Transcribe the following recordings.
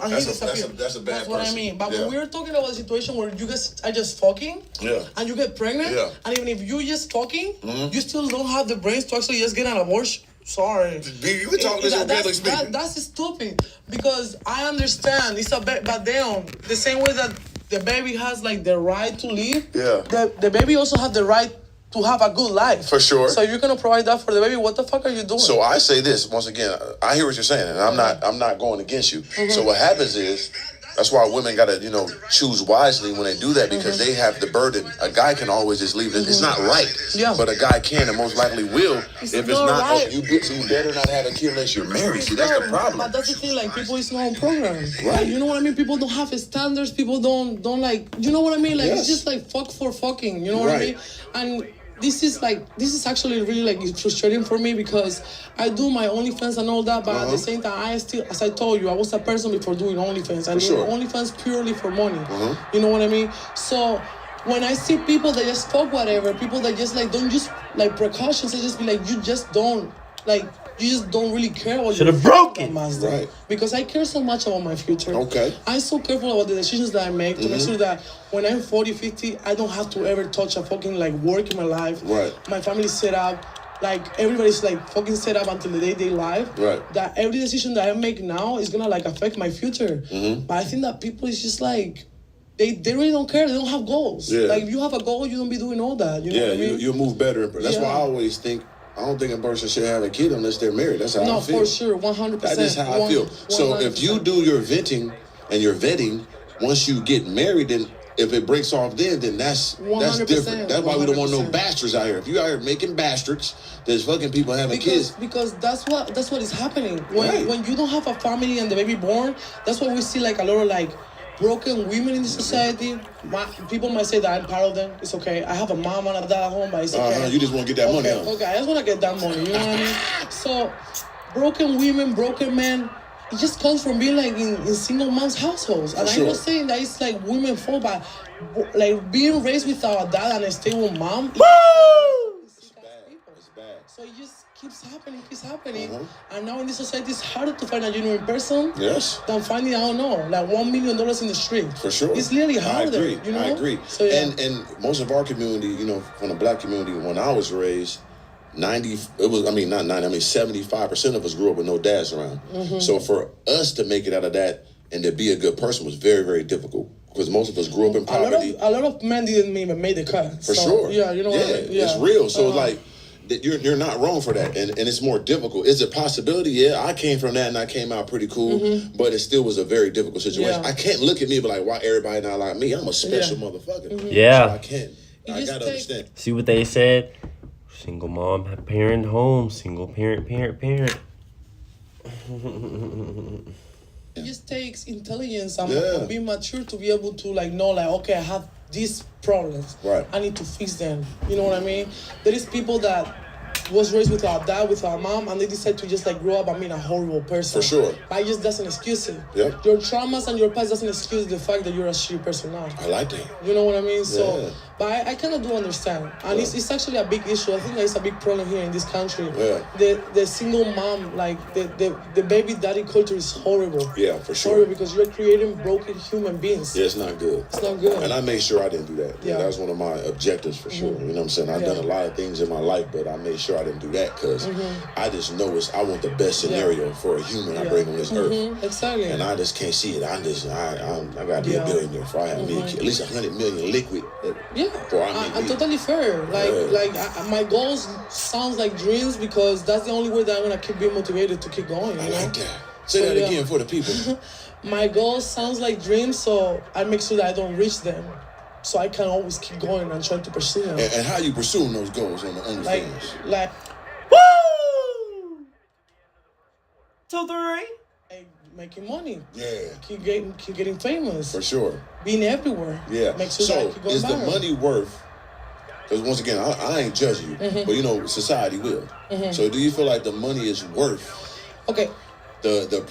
and he disappeared. That's a bad That's what person. I mean. But when we're talking about a situation where you guys are just fucking, and you get pregnant, and even if you just fucking, you still don't have the brains to actually just get an abortion. Sorry. You can talk this organically speaking. That's stupid because I understand it's a but damn, the same way that the baby has like the right to live, the baby also has the right to have a good life. For sure. So you're gonna provide that for the baby. What the fuck are you doing? So I say this once again. I hear what you're saying, and I'm not going against you. So what happens is, that's why women gotta choose wisely when they do that, because they have the burden. A guy can always just leave it. It's not right. Yeah. But a guy can and most likely will. If it's not right. you better not have a kid unless you're married. See, that's the problem. But that's the thing. Like people is not on program. Right. Like, you know what I mean? People don't have standards. People don't like. You know what I mean? Like it's just like fuck for fucking. You know what I mean? And this is actually really like frustrating for me because I do my OnlyFans and all that, but at the same time, I still, as I told you, I was a person before doing OnlyFans. I did OnlyFans purely for money. You know what I mean? So when I see people that just fuck whatever, people that just like don't use like precautions, they just be like, you just don't really care what should have broken. Right. Because I care so much about my future. Okay. I'm so careful about the decisions that I make to make sure that when I'm 40, 50, I don't have to ever touch a fucking like work in my life. Right. My family's set up. Like everybody's like fucking set up until the day they live. Right. That every decision that I make now is gonna like affect my future. But I think that people is just like they really don't care. They don't have goals. Yeah. Like if you have a goal, you don't be doing all that. You know what I mean? You'll move better. That's why I always think, I don't think a person should have a kid unless they're married. That's how I feel. No, for sure, 100%. That is how I feel. 100%. So if you do your venting and your vetting, once you get married, then if it breaks off then that's different. That's why we don't want no bastards out here. If you out here making bastards, there's fucking people having kids. Because that's what is happening. When you don't have a family and the baby born, that's why we see like a lot of like broken women in the society. People might say that I'm part of them. It's okay. I have a mom and a dad at home, but it's okay. You just want to get that money out. Okay, I just want to get that money. You know what I mean? So, broken women, broken men, it just comes from being like in single mom's households. And I'm not saying that it's like women's fault, but like being raised without a dad and a stable mom. It's bad. So it just keeps happening. And now in this society, it's harder to find a genuine person than finding, I don't know, like $1 million in the street. For sure. It's literally harder. I agree. So, and most of our community, from the black community, when I was raised, 75% of us grew up with no dads around. So for us to make it out of that and to be a good person was very, very difficult. Because most of us grew up in poverty. A lot of men didn't even make the cut. For sure. Yeah, you know what I mean? Yeah, it's real. So like, you're not wrong for that, and it's more difficult. Is it a possibility? Yeah, I came from that and I came out pretty cool, but it still was a very difficult situation. I can't look at me and be like, why everybody not like me? I'm a special motherfucker. Yeah. So I can't. I gotta understand. See what they said? Single mom, parent home, single parent. It just takes intelligence and being mature to be able to like know like, okay, I have these problems. Right. I need to fix them. You know what I mean? There is people that was raised with our dad, with our mom, and they decide to just like grow up and being a horrible person. For sure. But it just doesn't excuse it. Yep. Your traumas and your past doesn't excuse the fact that you're a shitty person now. I like that. You know what I mean? So, but I kind of do understand. And it's actually a big issue. I think that it's a big problem here in this country. Yeah. The single mom, like the baby daddy culture is horrible. Yeah, for sure. Horrible because you're creating broken human beings. Yeah, it's not good. It's not good. And I made sure I didn't do that. Yeah. That was one of my objectives for sure. You know what I'm saying? I've done a lot of things in my life, but I made sure I didn't do that because I just know I want the best scenario for a human I bring on this earth. Exactly. And I just can't see it. I gotta be a billionaire for I have me at least 100 million liquid. I'm totally fair. My goals sounds like dreams because that's the only way that I'm gonna keep being motivated to keep going. I like that. Say that again for the people. My goals sounds like dreams, so I make sure that I don't reach them. So I can always keep going and trying to pursue them. And how you pursuing those goals on the OnlyFans? Like Woo! 2, 3. Making money. Yeah. Keep getting famous. For sure. Being everywhere. Yeah. Make sure that I keep going is viral. the money worth? Because once again, I ain't judging you, but society will. So do you feel like the money is worth? Okay. the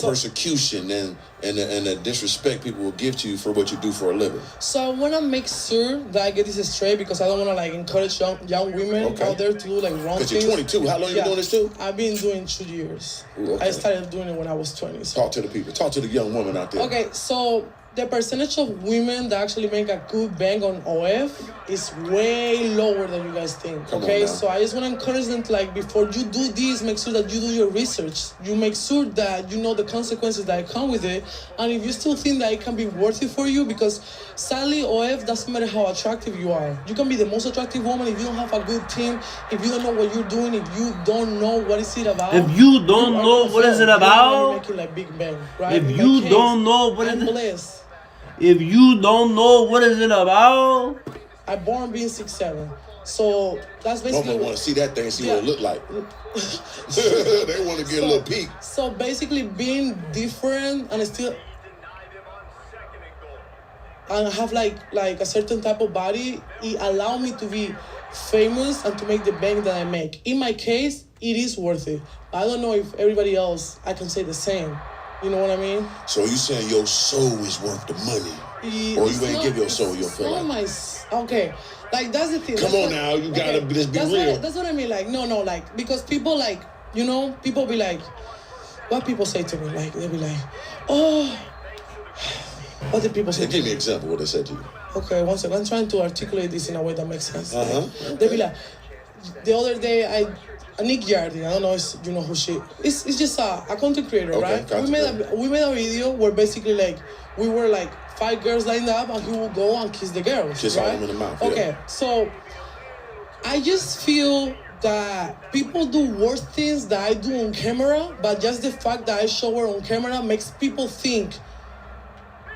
persecution and the disrespect people will give to you for what you do for a living. So I want to make sure that I get this straight because I don't want to like encourage young women out there to do like wrong things. Because you're 22. How long you been doing this too? I've been doing 2 years. Ooh, okay. I started doing it when I was 20. So. Talk to the people. Talk to the young woman out there. Okay, so the percentage of women that actually make a good bang on OF is way lower than you guys think. Okay, so I just want to encourage them to like before you do this, make sure that you do your research. You make sure that you know the consequences that come with it, and if you still think that it can be worth it for you, because sadly OF doesn't matter how attractive you are. You can be the most attractive woman if you don't have a good team, if you don't know what you're doing, if you don't know what is it about. If you don't know what is it about, make it like Big Bang, right? If you don't know what I'm blessed. If you don't know what is it about, I'm born being 6'7", so that's basically. Mama want to see that thing, see what it look like. They want to get a little peek. So basically, being different and still, and have like a certain type of body, it allow me to be famous and to make the bank that I make. In my case, it is worth it. I don't know if everybody else I can say the same. You know what I mean? So you saying your soul is worth the money, or you ain't give your soul your feel like? Okay, like that's the thing. Come on now, you gotta just be real. That's what I mean. Like no, like because people like people be like, what people say to me, like they be like, oh, what did people say? Give me an example what they said to you. Okay, one second. I'm trying to articulate this in a way that makes sense. They be like, the other day Nick Yardi, I don't know if you know who she is. It's just a content creator, right? We made a video where basically like we were like 5 girls lined up and he would go and kiss the girls. Kiss all them in the mouth. Okay, so I just feel that people do worse things that I do on camera, but just the fact that I show her on camera makes people think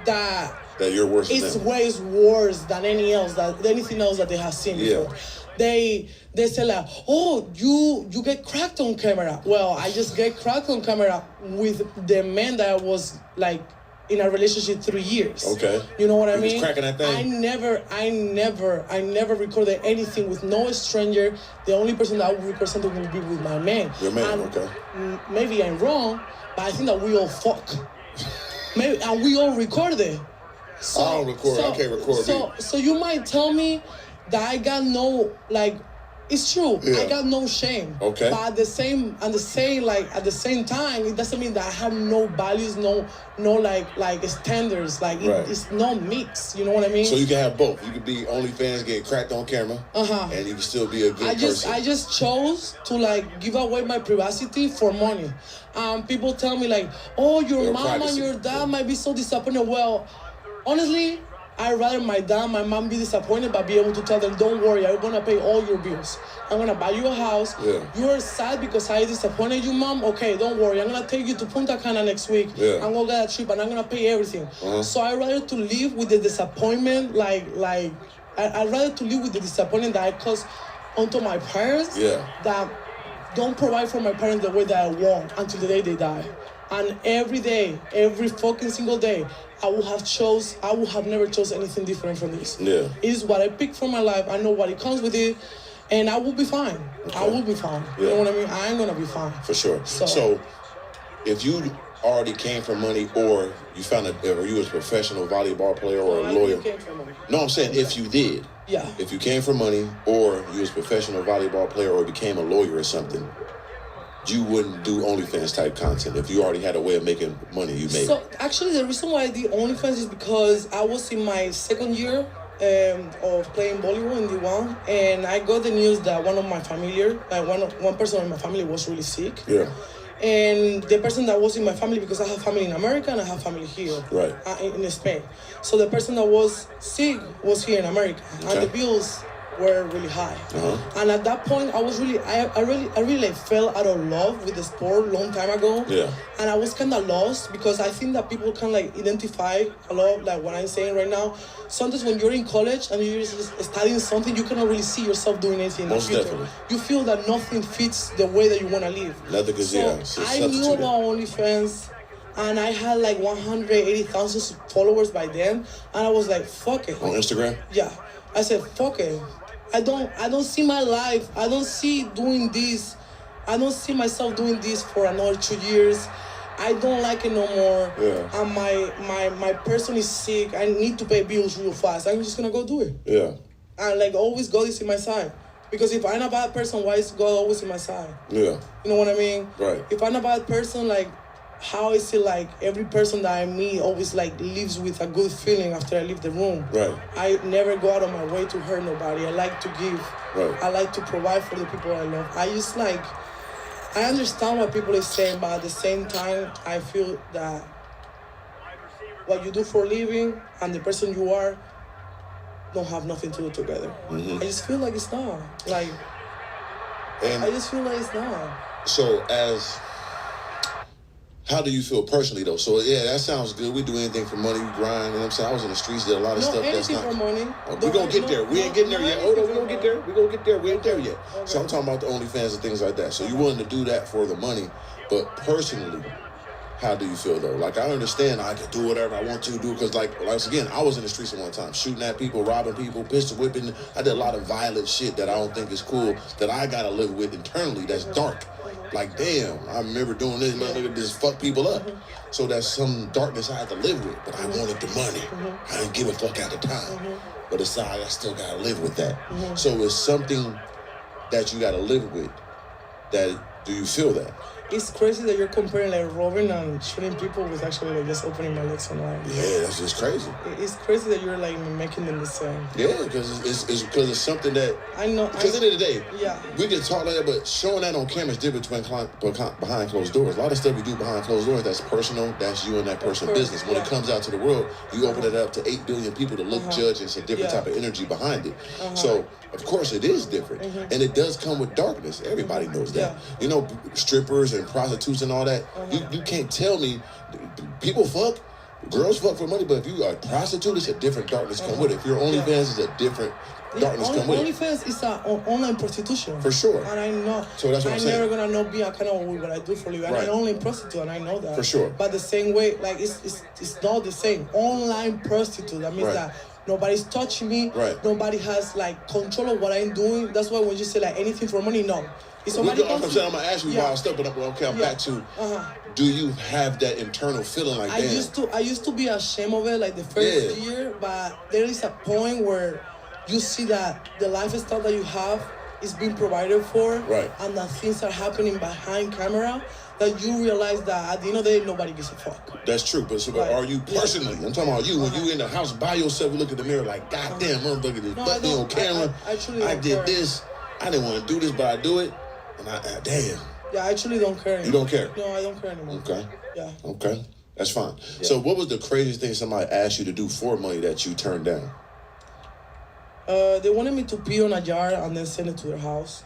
that you're worse than them. It's way worse than anything else that they have seen before. They say like, oh, you get cracked on camera. Well, I just get cracked on camera with the man that I was like in a relationship 3 years. Okay. You know what I mean? Was cracking that thing? I never recorded anything with no stranger. The only person that I would record something would be with my man. Your man, and okay. Maybe I'm wrong, but I think that we all fuck. And we all record it. So, I don't record. I can't record. So you might tell me that I got no like. It's true. Yeah. I got no shame. Okay. But at the same time, it doesn't mean that I have no values, no like standards. Like it's no mix. You know what I mean? So you can have both. You could be OnlyFans getting cracked on camera, and you can still be a good person. I just chose to like give away my privacy for money. People tell me like, oh, your mom and your dad might be so disappointed. Well, honestly, I'd rather my dad and my mom be disappointed, but be able to tell them, don't worry, I'm going to pay all your bills. I'm going to buy you a house. Yeah. You're sad because I disappointed you, mom? Okay, don't worry. I'm going to take you to Punta Cana next week. Yeah. I'm going to get a trip, and I'm going to pay everything. So I'd rather to live with the disappointment, I'd rather to live with the disappointment that I caused onto my parents that don't provide for my parents the way that I want until the day they die. And every day, every fucking single day, I would have never chose anything different from this. Yeah. It is what I picked for my life. I know what it comes with it, and I will be fine. Okay. I will be fine. Yeah. You know what I mean? I am gonna be fine. For sure. So if you already came from money, or you found or you was a professional volleyball player or a lawyer. Came from money. No, I'm saying if you did. Yeah. If you came from money, or you was a professional volleyball player, or became a lawyer or something, you wouldn't do OnlyFans type content if you already had a way of making money. You made. So actually, the reason why I did OnlyFans is because I was in my second year of playing volleyball in D1, and I got the news that one of my family, one person in my family was really sick. Yeah. And the person that was in my family, because I have family in America and I have family here, right, in Spain. So the person that was sick was here in America, and the bills were really high. And at that point, I was really, I really like fell out of love with the sport a long time ago. Yeah. And I was kind of lost, because I think that people can like identify a lot of like what I'm saying right now. Sometimes when you're in college and you're just studying something, you cannot really see yourself doing anything in the future. Definitely. You feel that nothing fits the way that you want to live. Nothing is, so I knew about OnlyFans, and I had like 180,000 followers by then, and I was like, fuck it. On Instagram? Yeah. I said, fuck it. I don't see my life. I don't see doing this. I don't see myself doing this for another 2 years. I don't like it no more. Yeah. And my person is sick. I need to pay bills real fast. I'm just gonna go do it. Yeah. And like always, God is in my side. Because if I'm a bad person, why is God always in my side? Yeah. You know what I mean? Right. If I'm a bad person, like, how is it like every person that I meet always like lives with a good feeling after I leave the room? Right. I never go out of my way to hurt nobody. I like to give. Right. I like to provide for the people I love. I just like, I understand what people are saying, but at the same time, I feel that what you do for a living and the person you are don't have nothing to do together. I just feel like it's not. Like, And I just feel like it's not. so how do you feel personally though? So yeah, that sounds good. We do anything for money, we grind. You know what I'm saying? I was in the streets, did a lot of stuff that's not. For money. We gonna get there. We ain't getting there yet. Hold on, we gonna get there. We gonna get there. We ain't there yet. So I'm talking about the OnlyFans and things like that. So you willing to do that for the money, but personally, how do you feel though? Like I understand I can do whatever I want to do because like again, I was in the streets at one time, shooting at people, robbing people, pistol whipping. I did a lot of violent shit that I don't think is cool that I gotta live with internally. That's dark. Like damn, I remember doing this, motherfucker, just fuck people up. So that's some darkness I had to live with. But I wanted the money. I didn't give a fuck at the time. But it's like I still gotta live with that. So it's something that you gotta live with. That do you feel that? It's crazy that you're comparing like robbing and shooting people with actually like just opening my legs online. Yeah, that's just crazy. It's crazy that you're like making them the same. Yeah, because it's something that I know. Because at the end of the day, yeah, we can talk like that, but showing that on camera is different behind closed doors. A lot of stuff we do behind closed doors, that's personal. That's you and that person's business. When it comes out to the world, you open it up to 8 billion people to look, judge, and it's a different type of energy behind it. So of course it is different, and it does come with darkness. Everybody knows that. You know, strippers and prostitutes and all that. You can't tell me people fuck. Girls fuck for money, but if you are a prostitute, it's a different darkness come with it. If you're OnlyFans, it's a different darkness come with it. OnlyFans is an online prostitution. For sure. And I know. So that's what I'm saying. never gonna not be a kind of what I do for you. And I'm only prostitute, and I know that. For sure. But the same way, like it's not the same. Online prostitute. That means that nobody's touching me. Right. Nobody has like control of what I'm doing. That's why when you say like anything for money, no. If somebody I'm gonna ask you wild stuff, but I'm back to. Do you have that internal feeling like that? I used to be ashamed of it like the first year, but there is a point where you see that the lifestyle that you have is being provided for, and that things are happening behind camera, that you realize that at the end of the day, nobody gives a fuck. That's true, but are you personally? I'm talking about you. When you in the house by yourself, you look at the mirror like, God damn, motherfucker, this butt me on camera. I did this. I didn't want to do this, but I do it. And damn. Yeah, I actually don't care anymore. You don't care? No, I don't care anymore. Okay. Yeah. Okay. That's fine. Yeah. So what was the craziest thing somebody asked you to do for money that you turned down? They wanted me to pee on a jar and then send it to their house.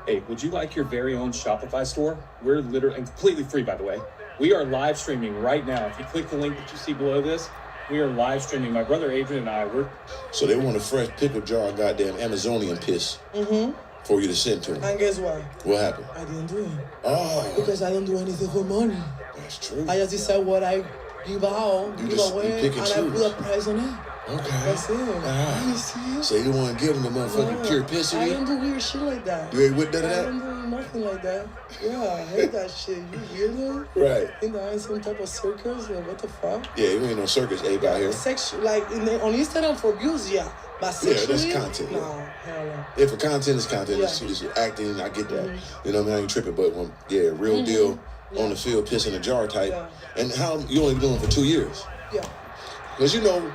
Hey, would you like your very own Shopify store? We're literally, and completely free, by the way. We are live streaming right now. If you click the link that you see below this, we are live streaming. My brother Adrian and I, So they want a fresh pickle jar of goddamn Amazonian piss. For you to send to them. And guess what? What happened? I didn't do it. Oh. Because I don't do anything for money. That's true. I just decide what I give out, give away, and I put a price on it. Okay. That's it. So you don't want to give them the motherfucking pure piss? I don't do weird shit like that. You ain't with none of that? I don't do nothing like that. Yeah, I hate that shit. You weirdo? Right. In the some type of circus? Like, what the fuck? Yeah, you ain't no circus ape out here. Like on Instagram for views, yeah. But sexually, yeah, that's content. No, hell no. Yeah, for content is content. It's acting. I get that. You know what I mean? I ain't tripping, but when real deal on the field, piss in a jar type. Yeah. And how you only doing it for 2 years? Yeah. Because you know,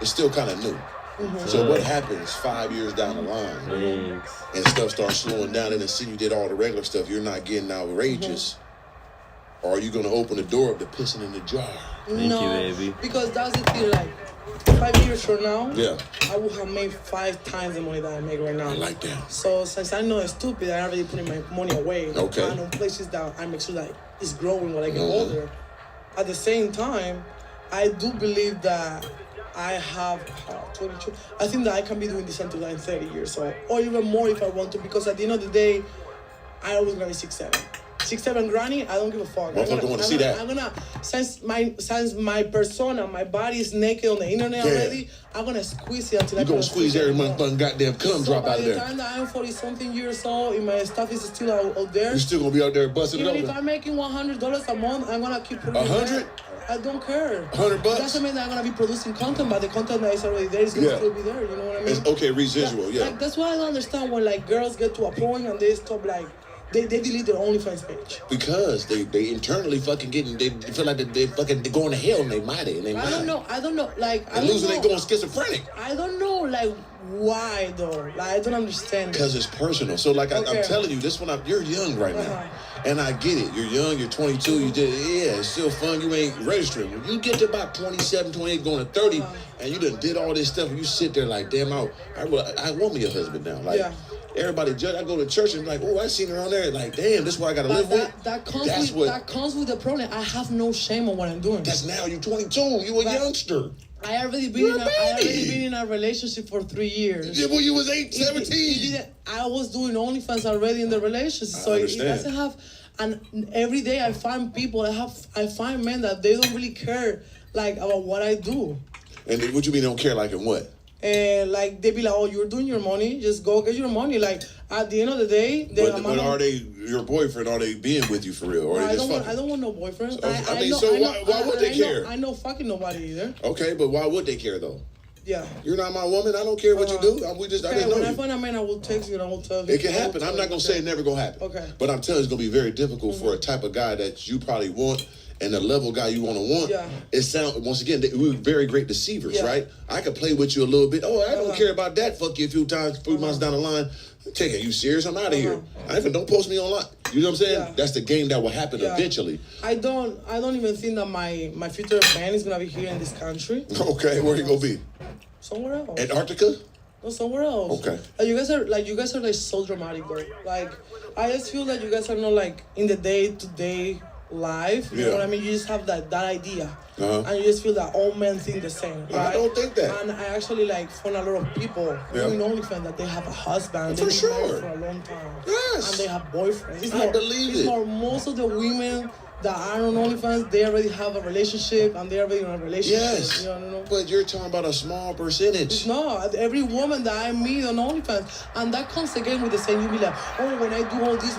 it's still kind of new. So what happens 5 years down the line and stuff starts slowing down, and then see you did all the regular stuff, you're not getting outrageous. Or are you gonna open the door up to pissing in the jar? Thank you, baby. Because that's the thing. Like 5 years from now, I would have made 5 times the money that I make right now. I like that. So since I know it's stupid, I'm already putting my money away. Okay. I know places that I make sure that it's growing when I get older. At the same time, I do believe that I have 22. I think that I can be doing this until I'm 30 years old, or even more if I want to. Because at the end of the day, I always gonna be 6'7". 6'7" granny, I don't give a fuck. Motherfucker want to see that. I'm gonna, since my persona, my body is naked on the internet already, I'm gonna squeeze it until you gonna squeeze every motherfucking goddamn cum drop out of there. By the time that I'm 40-something years old, and my stuff is still out there. You're still gonna be out there busting it open. Even if I'm making $100 a month, I'm gonna keep putting 100? I don't care. $100? It doesn't mean that I'm gonna be producing content, but the content that is already there is gonna still be there. You know what I mean? It's okay, residual. Yeah. Like, that's why I don't understand when like girls get to a point and they stop like they delete their OnlyFans page. Because they internally fucking they feel like they're going to hell and they mighty and they I don't know. Like they're losing, they going schizophrenic. I don't know like why though. Like I don't understand. Because it's personal. So like I'm telling you, this one you're young right now. And I get it. You're young, you're 22, you did it's still fun, you ain't registering. When you get to about 27, 28, going to 30, and you done did all this stuff, and you sit there like, damn, I want me a husband now. Like everybody judge. I go to church and be like, oh, I seen her on there. Like, damn, this is what I gotta live with. That comes with the problem. I have no shame on what I'm doing. That's now you're 22. You a youngster. I already been in a relationship for 3 years. Yeah, well, you was 17. I was doing OnlyFans already in the relationship, so it doesn't have. And every day I find people. I find men that they don't really care like about what I do. And what you mean don't care? Like in what? Like they be like, oh, you're doing your money, just go get your money. Like at the end of the day, but are they your boyfriend? Are they being with you for real? Or I don't want no boyfriend. Why would they care? I know fucking nobody either. Okay, but why would they care though? Yeah. You're not my woman. I don't care what you do. I just know when you. I find a man, I will text you and I will tell you. It can happen. I'm not gonna say it never gonna happen. Okay. But I'm telling you, it's gonna be very difficult for a type of guy that you probably want. And the level guy you want to want, it sounds, once again, we're very great deceivers, right? I could play with you a little bit. Oh, I don't care about that. Fuck you a few times, 3 months down the line. Take it. You serious? I'm out of here. I even don't post me online. You know what I'm saying? Yeah. That's the game that will happen eventually. I don't even think that my future man is gonna be here in this country. Okay, where you gonna be? Somewhere else. Antarctica? No, somewhere else. Okay. You guys are like so dramatic though. Like I just feel that you guys are not like in the day-to-day life. You know what I mean? You just have that idea. And you just feel that all men think the same, right? I don't think that. And I actually like found a lot of people doing OnlyFans that they have a husband. For They've been married sure. for a long time. Yes. And they have boyfriends. I believe it. More, most of the women that are on OnlyFans, they already have a relationship and they're already in a relationship. Yes. You know? But you're talking about a small percentage. No, every woman that I meet on OnlyFans, and that comes again with the same. You be like, oh, when I do all this,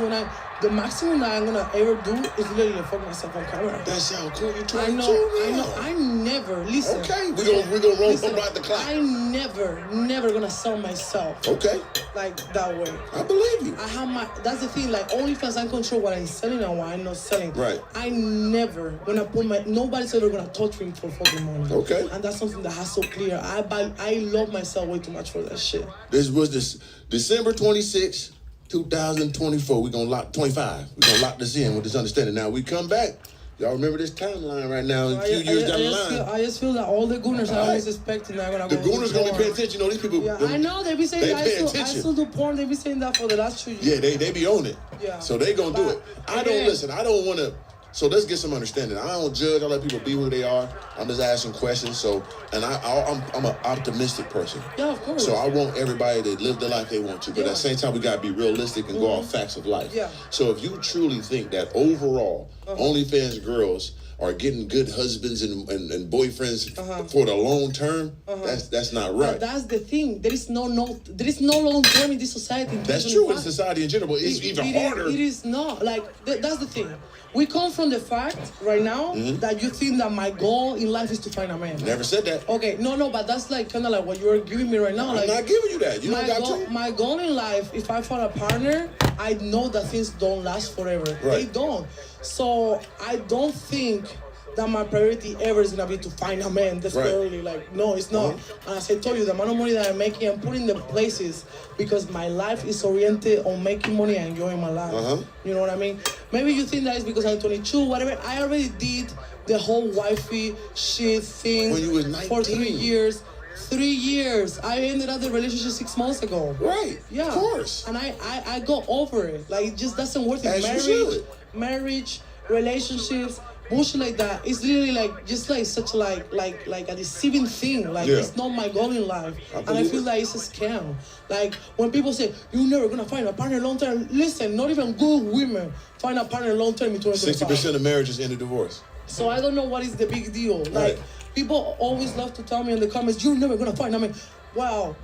the maximum that I'm gonna ever do is literally fuck myself on camera. That sounds cool. You're 22 I know. I never listen. Okay, we're gonna roll from right the clock. I never gonna sell myself. Okay. Like that way. I believe you. I have that's the thing. Like OnlyFans, I control what I'm selling and what I'm not selling. Right. I never gonna put nobody's ever gonna touch me for fucking money. Okay. And that's something that has so clear. I love myself way too much for that shit. This was December 26th, 2024. We're gonna lock 25. We're gonna lock this in with this understanding. Now we come back. Y'all remember this timeline right now, a few years down the line. I just feel that all the gooners are always expecting that I'm gonna go. The gooners gonna be paying attention. You know, these people. Yeah, I know. They be saying that. I still do porn. They be saying that for the last 2 years. Yeah, they be on it. Yeah. So they gonna do it. I don't want to. So let's get some understanding. I don't judge. I let people be who they are. I'm just asking questions. So, and I'm an optimistic person. Yeah, of course. So I want everybody to live the life they want to. But at the same time, we gotta be realistic and go off facts of life. Yeah. So if you truly think that overall, OnlyFans girls are getting good husbands and boyfriends for the long term, that's not right. But that's the thing. There is no long term in this society. That's true in society in general. But it's even harder. It is not. Like that's the thing. We come from the fact right now that you think that my goal in life is to find a man. Never said that. Okay, no, but that's like kind of like what you're giving me right now. I'm not giving you that. You don't got to. My goal in life, if I find a partner, I know that things don't last forever. Right. They don't. So I don't think that my priority ever is gonna be to find a man desperately. Like, no, it's not. And as I told you, the amount of money that I'm making, I'm putting the places because my life is oriented on making money and enjoying my life. You know what I mean? Maybe you think that is because I'm 22, whatever. I already did the whole wifey shit thing when you was 19. For 3 years. 3 years. I ended up the relationship 6 months ago. Right. Yeah. Of course. And I got over it. Like, it just doesn't work. Marriage, relationships, bullshit like that is literally like just like such like a deceiving thing. Like it's not my goal in life, and I feel like it's a scam. Like when people say you're never gonna find a partner long term, listen, not even good women find a partner long term in 2025. 60% of marriages end in divorce. So I don't know what is the big deal. Like people always love to tell me in the comments, you're never gonna find. I mean, wow.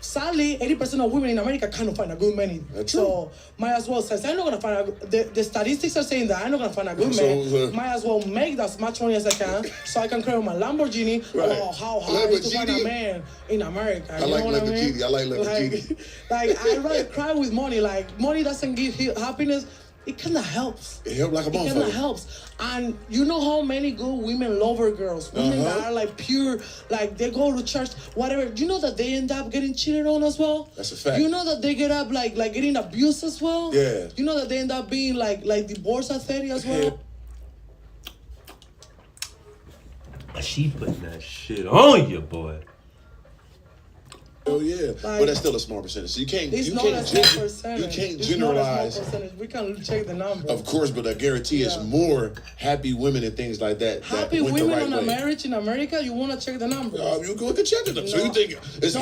Sadly, 80% of women in America cannot find a good man. So might as well say, I'm not gonna find the statistics are saying that I'm not gonna find a good man. Might as well make as much money as I can so I can create my Lamborghini. Oh, how hard is to find a man in America? I like Lamborghini. I like Lamborghini. Like I'd rather cry with money. Like money doesn't give happiness. It kind of helps. It helps like a motherfucker. It kind of helps. And you know how many good women lover girls, women that are like pure, like they go to church, whatever. You know that they end up getting cheated on as well? That's a fact. You know that they get up like getting abused as well? Yeah. You know that they end up being like divorced at 30 as well? She putting that shit on you, boy. Oh yeah, but that's still a small percentage. So you can't generalize. We can check the number. Of course, but I guarantee it's more happy women and things like that. Happy women on a marriage in America, you want to check the number. You go and check them. So you think it's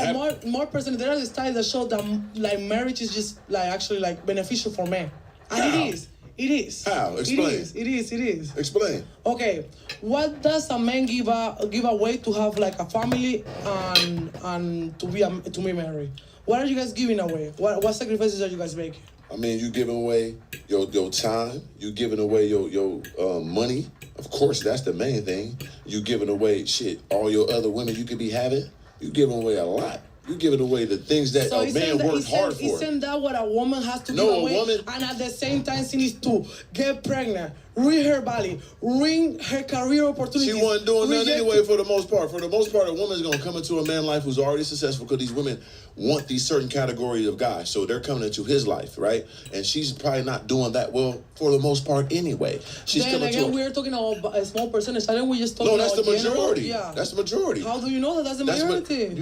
more percent? There are the studies that show that like marriage is just like actually like beneficial for men, and it is. It is. How? Explain. It is. Explain. Okay, what does a man give away to have like a family and to be married? What are you guys giving away? What sacrifices are you guys making? I mean, you giving away your time. You giving away your money. Of course, that's the main thing. You giving away all your other women you could be having. You giving away a lot. You giving away the things that a man worked hard for. Isn't that what a woman has to give away? A woman. And at the same time, she needs to get pregnant, ruin her body, ruin her career opportunities. She wasn't doing nothing anyway for the most part. For the most part, a woman's going to come into a man's life who's already successful because these women want these certain categories of guys. So they're coming into his life, right? And she's probably not doing that well for the most part anyway. She's coming to we're talking about a small percentage. I think we just talking about that's the majority. Yeah. That's the majority. How do you know that that's the majority?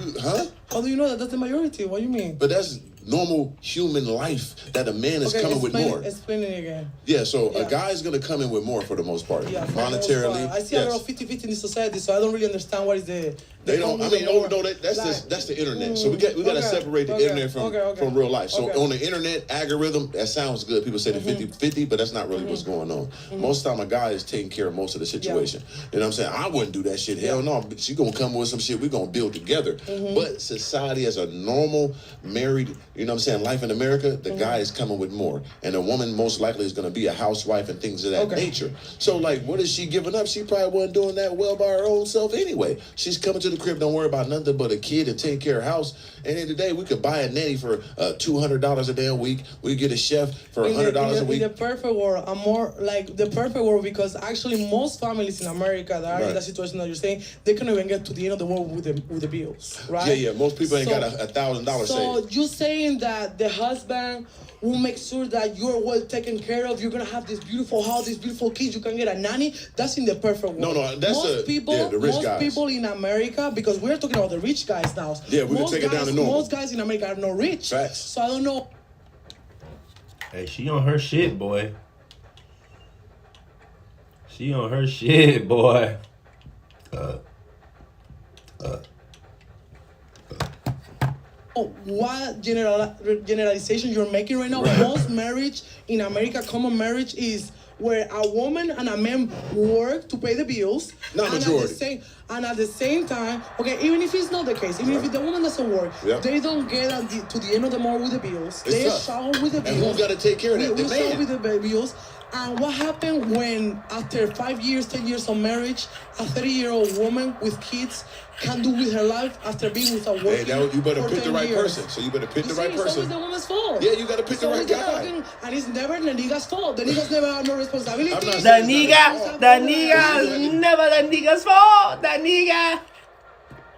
How do you know that that's the majority? What do you mean? But that's normal human life that a man is coming with more. Explain it again. Yeah, so a guy is going to come in with more for the most part. Yeah, monetarily. I see a lot of 50-50 in the society, so I don't really understand what is the they don't. I mean, that's the internet. So we got to separate the internet from real life. So on the internet algorithm, that sounds good. People say the 50-50, but that's not really what's going on. Most of the time, a guy is taking care of most of the situation. You know what I'm saying? I wouldn't do that shit. Hell no. She gonna come with some shit. We gonna build together. But society, as a normal married, you know what I'm saying, life in America, the guy is coming with more, and the woman most likely is gonna be a housewife and things of that nature. So like, what is she giving up? She probably wasn't doing that well by her own self anyway. She's coming to the crib, don't worry about nothing but a kid and taking care of house. And in the day, we could buy a nanny for $200 a damn week. We get a chef for $100 a week. In the perfect world, I'm more like the perfect world, because actually most families in America that are in that situation that you're saying, they can't even get to the end of the world with the bills, right? Yeah. Most people ain't got $1,000 saved. So you're saying that the husband will make sure that you're well taken care of. You're gonna have this beautiful house, these beautiful kids. You can get a nanny. That's in the perfect world. No, that's the rich guys. Most people in America, because we're talking about the rich guys now. Yeah, we can take it down to normal. Most guys in America are not rich. Facts. So I don't know. Hey, she on her shit, boy. She on her shit, boy. What generalization you're making right now? Most marriage in America, common marriage is where a woman and a man work to pay the bills. Not majority. And at the same time, okay, even if it's not the case, even if the woman doesn't work, they don't get to the end of the month with the bills. They struggle with the bills. And who got to take care of that? We struggle with the bills. And what happened when, after 5 years, 10 years of marriage, a 30-year-old woman with kids can do with her life after being with a working you better pick the right years. person. So you better pick the right person. It's always the woman's fault. Yeah, you got to pick the right guy. And it's never the nigga's fault. The niggas never have no responsibility. The nigga, never the nigga's fault. The nigga.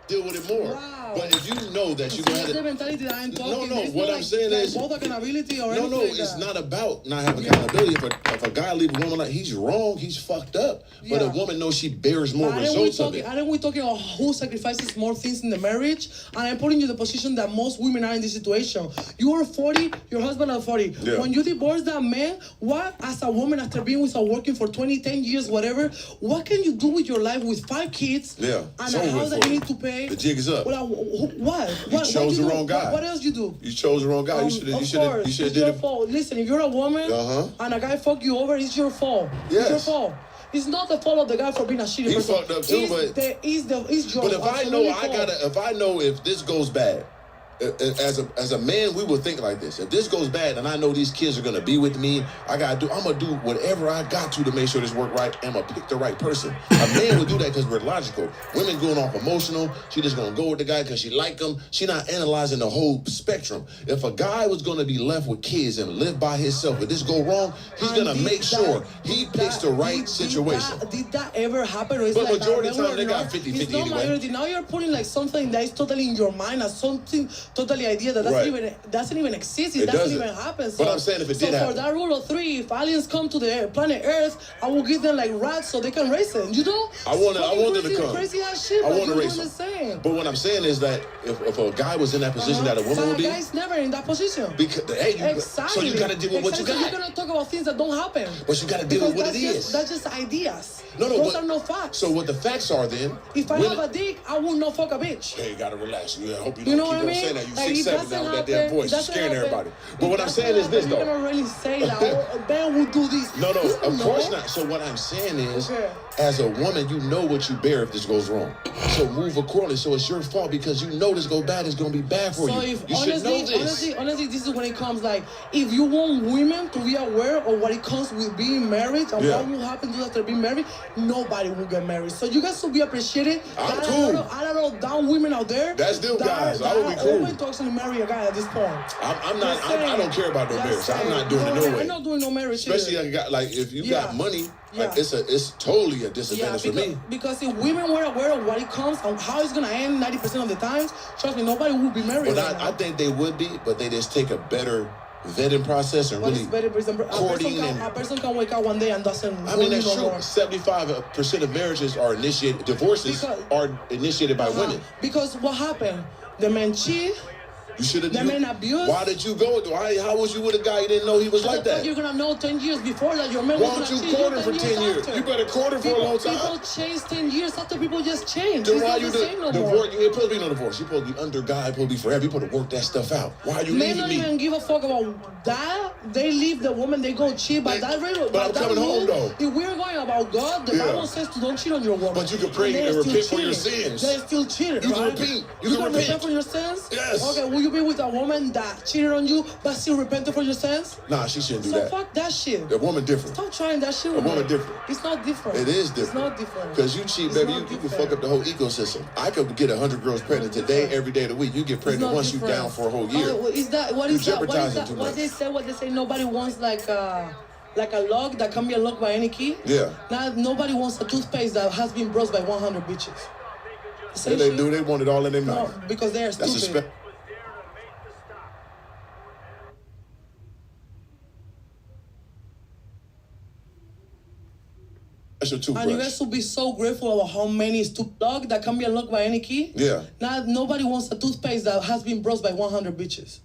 Deal with it more. Wow. But if you know that you're gonna have the mentality that I'm talking. No. What I'm saying is both accountability or anything. No. It's not about not having accountability. If a guy leave a woman like he's wrong, he's fucked up. But a woman knows she bears more results of it. Aren't we talking about who sacrifices more things in the marriage? And I'm putting you in the position that most women are in this situation. You are 40, your husband is 40. Yeah. When you divorce that man, what as a woman after being with working for 20, 10 years, whatever, what can you do with your life with 5 kids? Yeah. And a house that you need to pay? The jig is up. Well, what? You chose the wrong guy. What else you do? You chose the wrong guy. You should have did your fault. Listen, if you're a woman and a guy fuck you over, it's your fault. Yes. It's your fault. It's not the fault of the guy for being a shitty person. He fucked up too, it's your But if I know if this goes bad, as a man, we will think like this. If this goes bad and I know these kids are gonna be with me, I'm gonna do whatever I got to make sure this work right, and I'm gonna pick the right person. A man would do that because we're logical. Women going off emotional. She just gonna go with the guy because she like him. She not analyzing the whole spectrum. If a guy was gonna be left with kids and live by himself, if this go wrong, he's gonna make sure he picks the right situation. Did that ever happen? Or but majority of the time they got 50-50 anyway. Now you're putting like something that is totally in your mind as something totally idea that doesn't even exist. It doesn't even happen. So, but I'm saying if it did happen. For that rule of 3, if aliens come to the planet Earth, I will give them like rats so they can race them. You know? I want them to come. Crazy ass shit. I want to race them. But what I'm saying is that if a guy was in that position that a woman would be, a guy's never in that position. Because exactly. So you gotta deal with what you got. So you're gonna talk about things that don't happen. But you gotta deal with what it is. That's just ideas. Those are no facts. So what the facts are then? If I have a dick, I will not fuck a bitch. Hey, you gotta relax. I hope you don't keep on saying that. You 6'7" now with that damn voice. You're scaring everybody. But what I'm saying is this, though. You cannot really say that. Ben will do this. No, of course not. So what I'm saying is, as a woman, you know what you bear if this goes wrong. So move accordingly. So it's your fault because you know this go bad. It's gonna be bad for you. You should know this. Honestly, this is when it comes like if you want women to be aware of what it comes with being married and what will happen to after being married, nobody will get married. So you guys should be appreciated. I'm cool. I don't know down women out there. That's them guys. I would be cool. Open to actually marry a guy at this point. I'm not. I don't care about no marriage. I'm not doing it no way. I'm not doing no marriage. Especially if you got money. Like it's totally a disadvantage for me. Because if women were aware of what it comes and how it's gonna end 90% of the times, trust me, nobody will be married. But I think they would be, but they just take a better vetting process and really courting. A person can wake up one day and doesn't. I mean, that's true. 75% of marriages are initiated. Divorces are initiated by women. Because what happened? The man cheat. You should have. The men abuse. Why did you go? How was you with a guy you didn't know he was like that? You're gonna know 10 years before that your man was gonna cheat. Why don't you court him for 10 years? You better court him for a long time. People change 10 years after people just change. Then why you divorce? You're supposed to be no divorce. You're supposed to be under God. You're supposed to be forever. You're supposed to work that stuff out. Why are you leaving me? Men don't even give a fuck about that. They leave the woman. They go cheat. But I'm coming home though. If we're going about God, the Bible says to don't cheat on your woman. But you can pray and repent for your sins. They're still cheating. You can repeat. You can repent for your sins. Yes. Okay. Will you be with a woman that cheated on you but still repented for your sins? Nah, she shouldn't do that. So fuck that shit. The woman different. Stop trying that shit. A woman different. It's not different. It is different. It's not different. Because you cheat, baby, you can fuck up the whole ecosystem. I could get 100 girls pregnant today, every day of the week. You get pregnant once, you down for a whole year. Is that what is that? What they say? Nobody wants like a lock that can be unlocked by any key. Yeah. Now nobody wants a toothpaste that has been brushed by 100 bitches. Yeah, they do. They want it all in their mouth. No, because they are stupid. And you guys should be so grateful about how many stupid locks that can be unlocked by any key. Yeah. Now nobody wants a toothpaste that has been brushed by 100 bitches.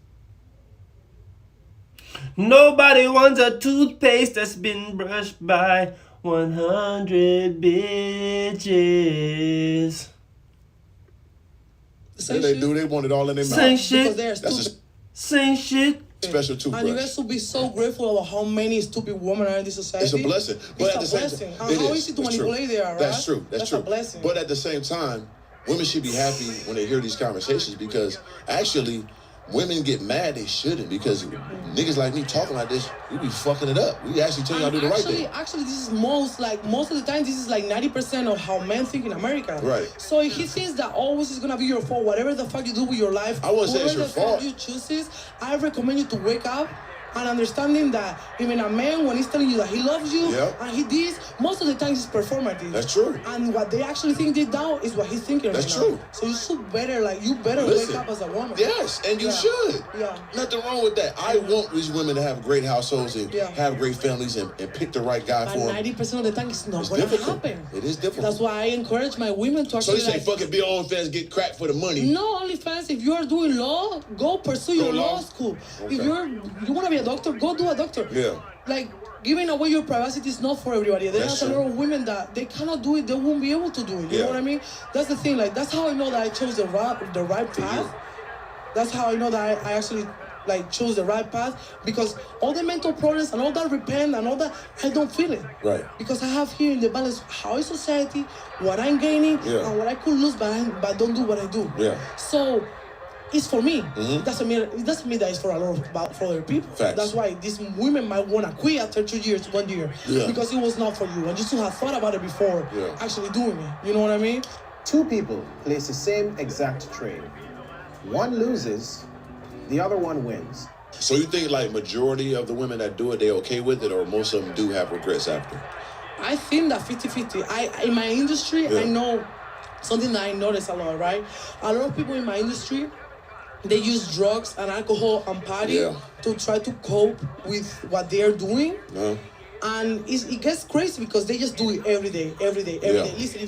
Nobody wants a toothpaste that's been brushed by 100 bitches. Yeah, they do. They want it all in their mouth. Same shit. Because they are stupid. Same shit. Special toothbrush. And you guys should be so grateful about how many stupid women are in this society. It's a blessing. But it's a blessing. How easy to manipulate they are, right? That's true. That's true. A blessing. But at the same time, women should be happy when they hear these conversations because actually, women get mad they shouldn't because niggas like me talking like this, we be fucking it up. We actually tell you how to do the right thing. Actually, this is most of the time, this is like 90% of how men think in America. Right. So if he thinks that always is gonna be your fault, whatever the fuck you do with your life, I wouldn't say it's your fault. You chooses, I recommend you to wake up and understanding that even a man, when he's telling you that he loves you and he this, most of the time it's performative. That's true. And what they actually think deep down is what he's thinking. That's right true. now. So you should better, like, you better wake up as a woman. Yes, and you should. Yeah. Nothing wrong with that. I want these women to have great households and have great families and pick the right guy for them. 90% of the time it's not going to happen. It is difficult. That's why I encourage my women to actually. So you say, fuck it, be on OnlyFans, get cracked for the money. No, OnlyFans, if you are doing law, go pursue your law school. Okay. If you want to be a doctor, go do a doctor. Yeah. Like, giving away your privacy is not for everybody. There's a lot of women that they cannot do it, they won't be able to do it. You know what I mean? That's the thing. Like, that's how I know that I chose the right path. That's how I know that I actually chose the right path, because all the mental problems and all that repent and all that, I don't feel it. Right. Because I have here in the balance how is society, what I'm gaining, and what I could lose, but don't do what I do. Yeah. So it's for me. It doesn't mean that it's for a lot for other people. Facts. That's why these women might want to quit after 2 years, 1 year, because it was not for you, and you should have thought about it before actually doing it. You know what I mean? Two people place the same exact trade. One loses, the other one wins. So you think like majority of the women that do it, they okay with it, or most of them do have regrets after? I think that 50-50. In my industry, I know something that I notice a lot, right? A lot of people in my industry, they use drugs and alcohol and party to try to cope with what they're doing. And it gets crazy because they just do it every day. Listen,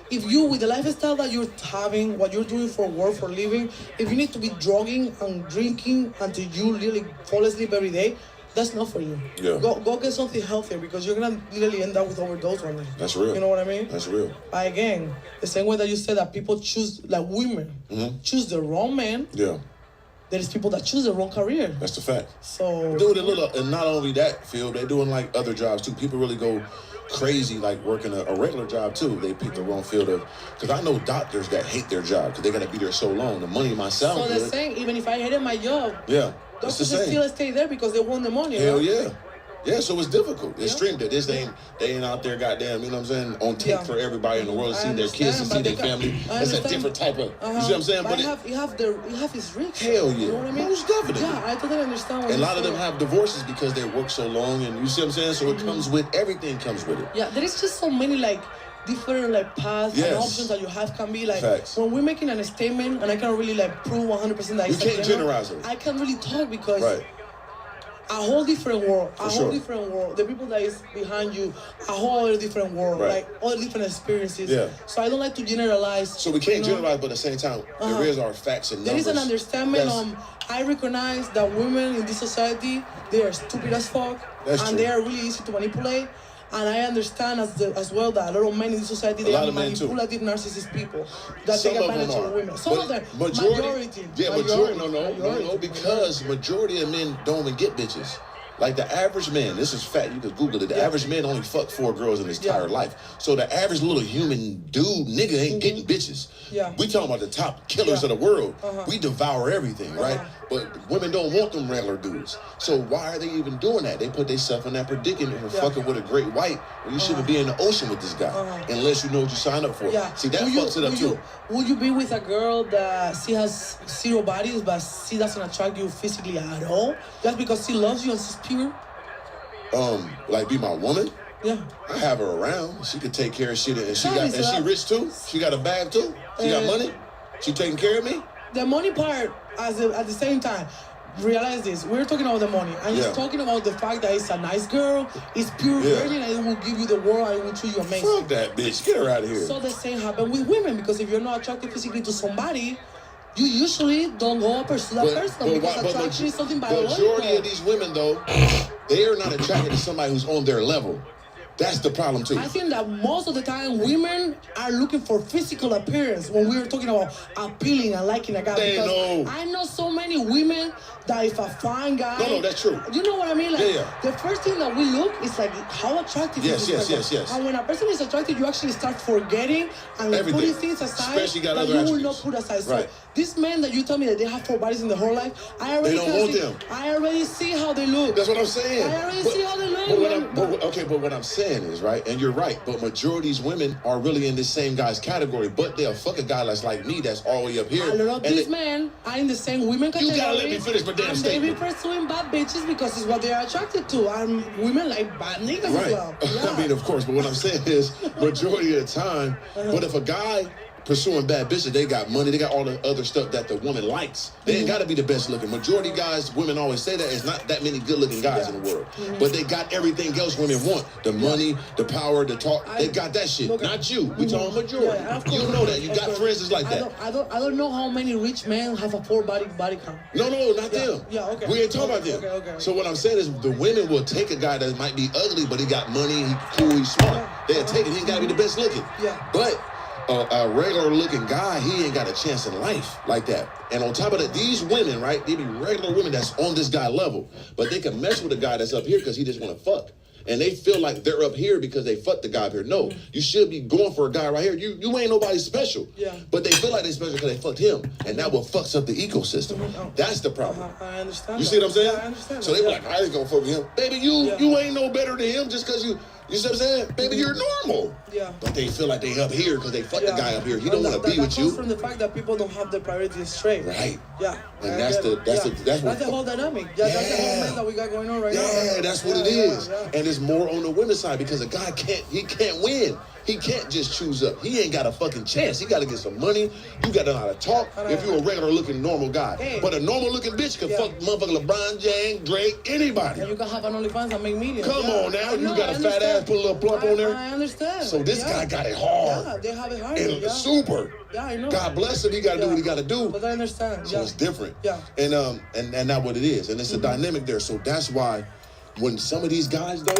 if you with the lifestyle that you're having, what you're doing for work, for living, if you need to be drugging and drinking until you really fall asleep every day, that's not for you. Yeah. Go get something healthier, because you're gonna literally end up with overdose one day. That's real. You know what I mean? That's real. But again, the same way that you said that people choose, like women, choose the wrong man. Yeah. There is people that choose the wrong career. That's the fact. So do it a little, and not only that, Phil, they're doing like other jobs too. People really go crazy like working a regular job too. They pick the wrong field of, because I know doctors that hate their job because they gotta be there so long. The money might sound good. So they're saying, even if I hated my job, doctors still stay there because they want the money. Hell right? yeah. Yeah, so it's difficult. It's streamed it. They ain't out there, goddamn, you know what I'm saying, on tape for everybody in the world to see their kids and see their family. That's a different type of, you see what I'm saying? But you have his risk. Hell yeah. You know what I mean? Most definitely. Yeah, I totally understand what and a lot of them have divorces because they work so long, and you see what I'm saying? So it comes with, everything comes with it. Yeah, there is just so many different paths and options that you have can be when we're making a statement, and I can't really prove 100% that you can't generalize it. I can't really talk because a whole different world, different world. The people that is behind you, a whole other different world, all different experiences. Yeah. So I don't like to generalize. So we can't generalize, but at the same time, there is our facts and numbers. There is an understanding. I recognize that women in this society, they are stupid as fuck, and they are really easy to manipulate. And I understand as well that a lot of men in this society, they are manipulative, narcissist people that take advantage of women. Some of them, majority. Yeah, majority. No, because majority of men don't even get bitches. Like the average man, this is fact, you can Google it, the average man only fucked 4 girls in his entire life. So the average little human dude, nigga, ain't getting bitches. Yeah. We talking about the top killers of the world. We devour everything, right? But women don't want them regular dudes. So why are they even doing that? They put themselves in that predicament for fucking with a great white when you shouldn't be in the ocean with this guy. Unless you know what you signed up for. See, that fucks it up too. Would you be with a girl that she has 0 bodies, but she doesn't attract you physically at all? Just because she loves you and she's pure? Like be my woman? Yeah. I have her around. She could take care of shit, and she rich too. She got a bag too. She got money. She taking care of me. The money part, at the same time, realize this. We're talking about the money, and he's talking about the fact that it's a nice girl, it's pure virgin, and it will give you the world, and it will treat you amazing. Fuck that bitch. Get her out of here. So the same happens with women, because if you're not attracted physically to somebody, you usually don't go pursue that person because attraction is something biological. Majority of these women, though, they are not attracted to somebody who's on their level. That's the problem too. I think that most of the time women are looking for physical appearance when we were talking about appealing and liking a guy. I know so many women that if a fine guy... No, that's true. You know what I mean? The first thing that we look is how attractive is this person. Yes. And when a person is attractive, you actually start forgetting and putting things aside that you will not put aside. So these men that you tell me that they have 4 bodies in their whole life, I already see how they look. That's what I'm saying. I already see how they look. But what I'm saying is, and you're right, but majority of these women are really in this same guy's category, but they'll fuck a guy that's like me that's all the way up here. A lot of these men are in the same women category. You gotta let me finish, but damn and statement. they be pursuing bad bitches because it's what they are attracted to. And women like bad niggas as Right. well. Yeah. I mean, of course, but what I'm saying is, majority of the time, but if a guy pursuing bad bitches, they got money, they got all the other stuff that the woman likes. They ain't got to be the best looking. Majority guys, women always say that, it's not that many good looking guys in the world. But they got everything else women want. The money, the power, the talk. They got that shit. Not you. We talking majority. Yeah, of course. You know that. You got friends that's like that. I don't know how many rich men have a poor body count. No, not them. Yeah, okay. We ain't talking about them. Okay. So what I'm saying is the women will take a guy that might be ugly, but he got money, he cool, he's smart. They'll take it. He ain't got to be the best looking. Yeah. But a regular looking guy, he ain't got a chance in life like that. And on top of that, these women, right, they be regular women that's on this guy level, but they can mess with a guy that's up here because he just want to fuck. And they feel like they're up here because they fucked the guy up here. No, you should be going for a guy right here. You ain't nobody special. Yeah. But they feel like they special because they fucked him. And that what fucks up the ecosystem. That's the problem. I understand. You see what I'm saying? Yeah, I understand. So they be like, I ain't gonna fuck with him. Baby, you ain't no better than him just because you see what I'm saying? Baby, you're normal. Yeah. But they feel like they up here because they fucked the guy up here. He don't want to be with That you. comes from the fact that people don't have their priorities straight. Right. Yeah. And that's the whole dynamic. Yeah, that's the whole mess that we got going on right now. Yeah, that's what it is. Yeah. And it's more on the women's side because a guy can't win. He can't just choose up. He ain't got a fucking chance. He got to get some money. You got to know how to talk if you're a regular looking normal guy. Hey. But a normal looking bitch can fuck motherfucking LeBron James, Drake, anybody. And you can have an OnlyFans and make millions. Come on now. You got a fat ass, put a little plump on there. I understand. So this guy got it hard. Yeah, they have it hard. And super. Yeah, I know. God bless him. He got to do what he got to do. But I understand. So it's different. Yeah. And that's what it is. And it's a dynamic there. So that's why when some of these guys, though,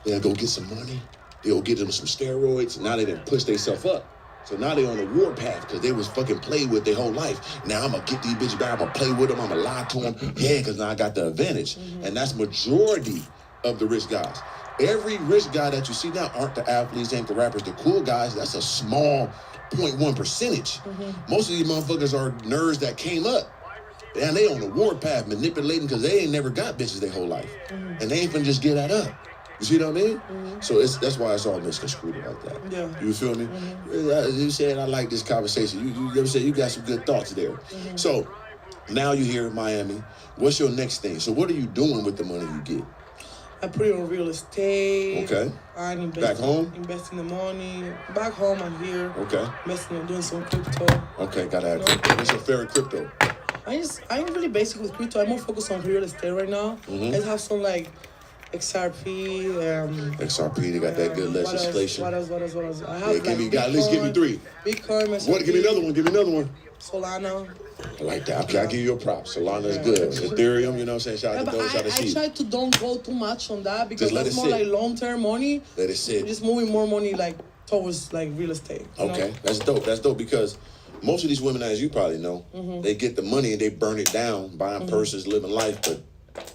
they'll go get some money. They'll get them some steroids. And now they done push themselves up. So now they on the war path because they was fucking played with their whole life. Now I'm going to get these bitches back. I'm going to play with them. I'm going to lie to them. Yeah, because now I got the advantage. And that's majority of the rich guys. Every rich guy that you see now aren't the athletes, ain't the rappers, the cool guys. That's a small 0.1 percentage. Most of these motherfuckers are nerds that came up. And they on the war path manipulating because they ain't never got bitches their whole life. And they ain't finna just get that up. You see what I mean? So that's why it's all misconstrued like that. Yeah. You feel me? You said I like this conversation. You ever said you got some good thoughts there. So now you're here in Miami. What's your next thing? So what are you doing with the money you get? I put it on real estate. Okay. I invest. Back home? Investing the money. Back home and here. Okay. Investing and doing some crypto. Okay, gotta have crypto. What's your favorite crypto? I ain't really basic with crypto. I'm more focused on real estate right now. I just have some like XRP. XRP, they got that good legislation. What else? I have At least give me three. Bitcoin, What? Give me another one. Solana. I like that. Okay, I'll give you a prop. Solana's good. Ethereum, you know what I'm saying? Shout out to But those, shout out to I Sheep. try to don't go too much on that because Just let that's it more sit. like long-term money. Let it sit. I'm just moving more money like towards like real estate. you Okay, know? that's dope. That's dope because most of these women, as you probably know, they get the money and they burn it down, buying purses, living life, but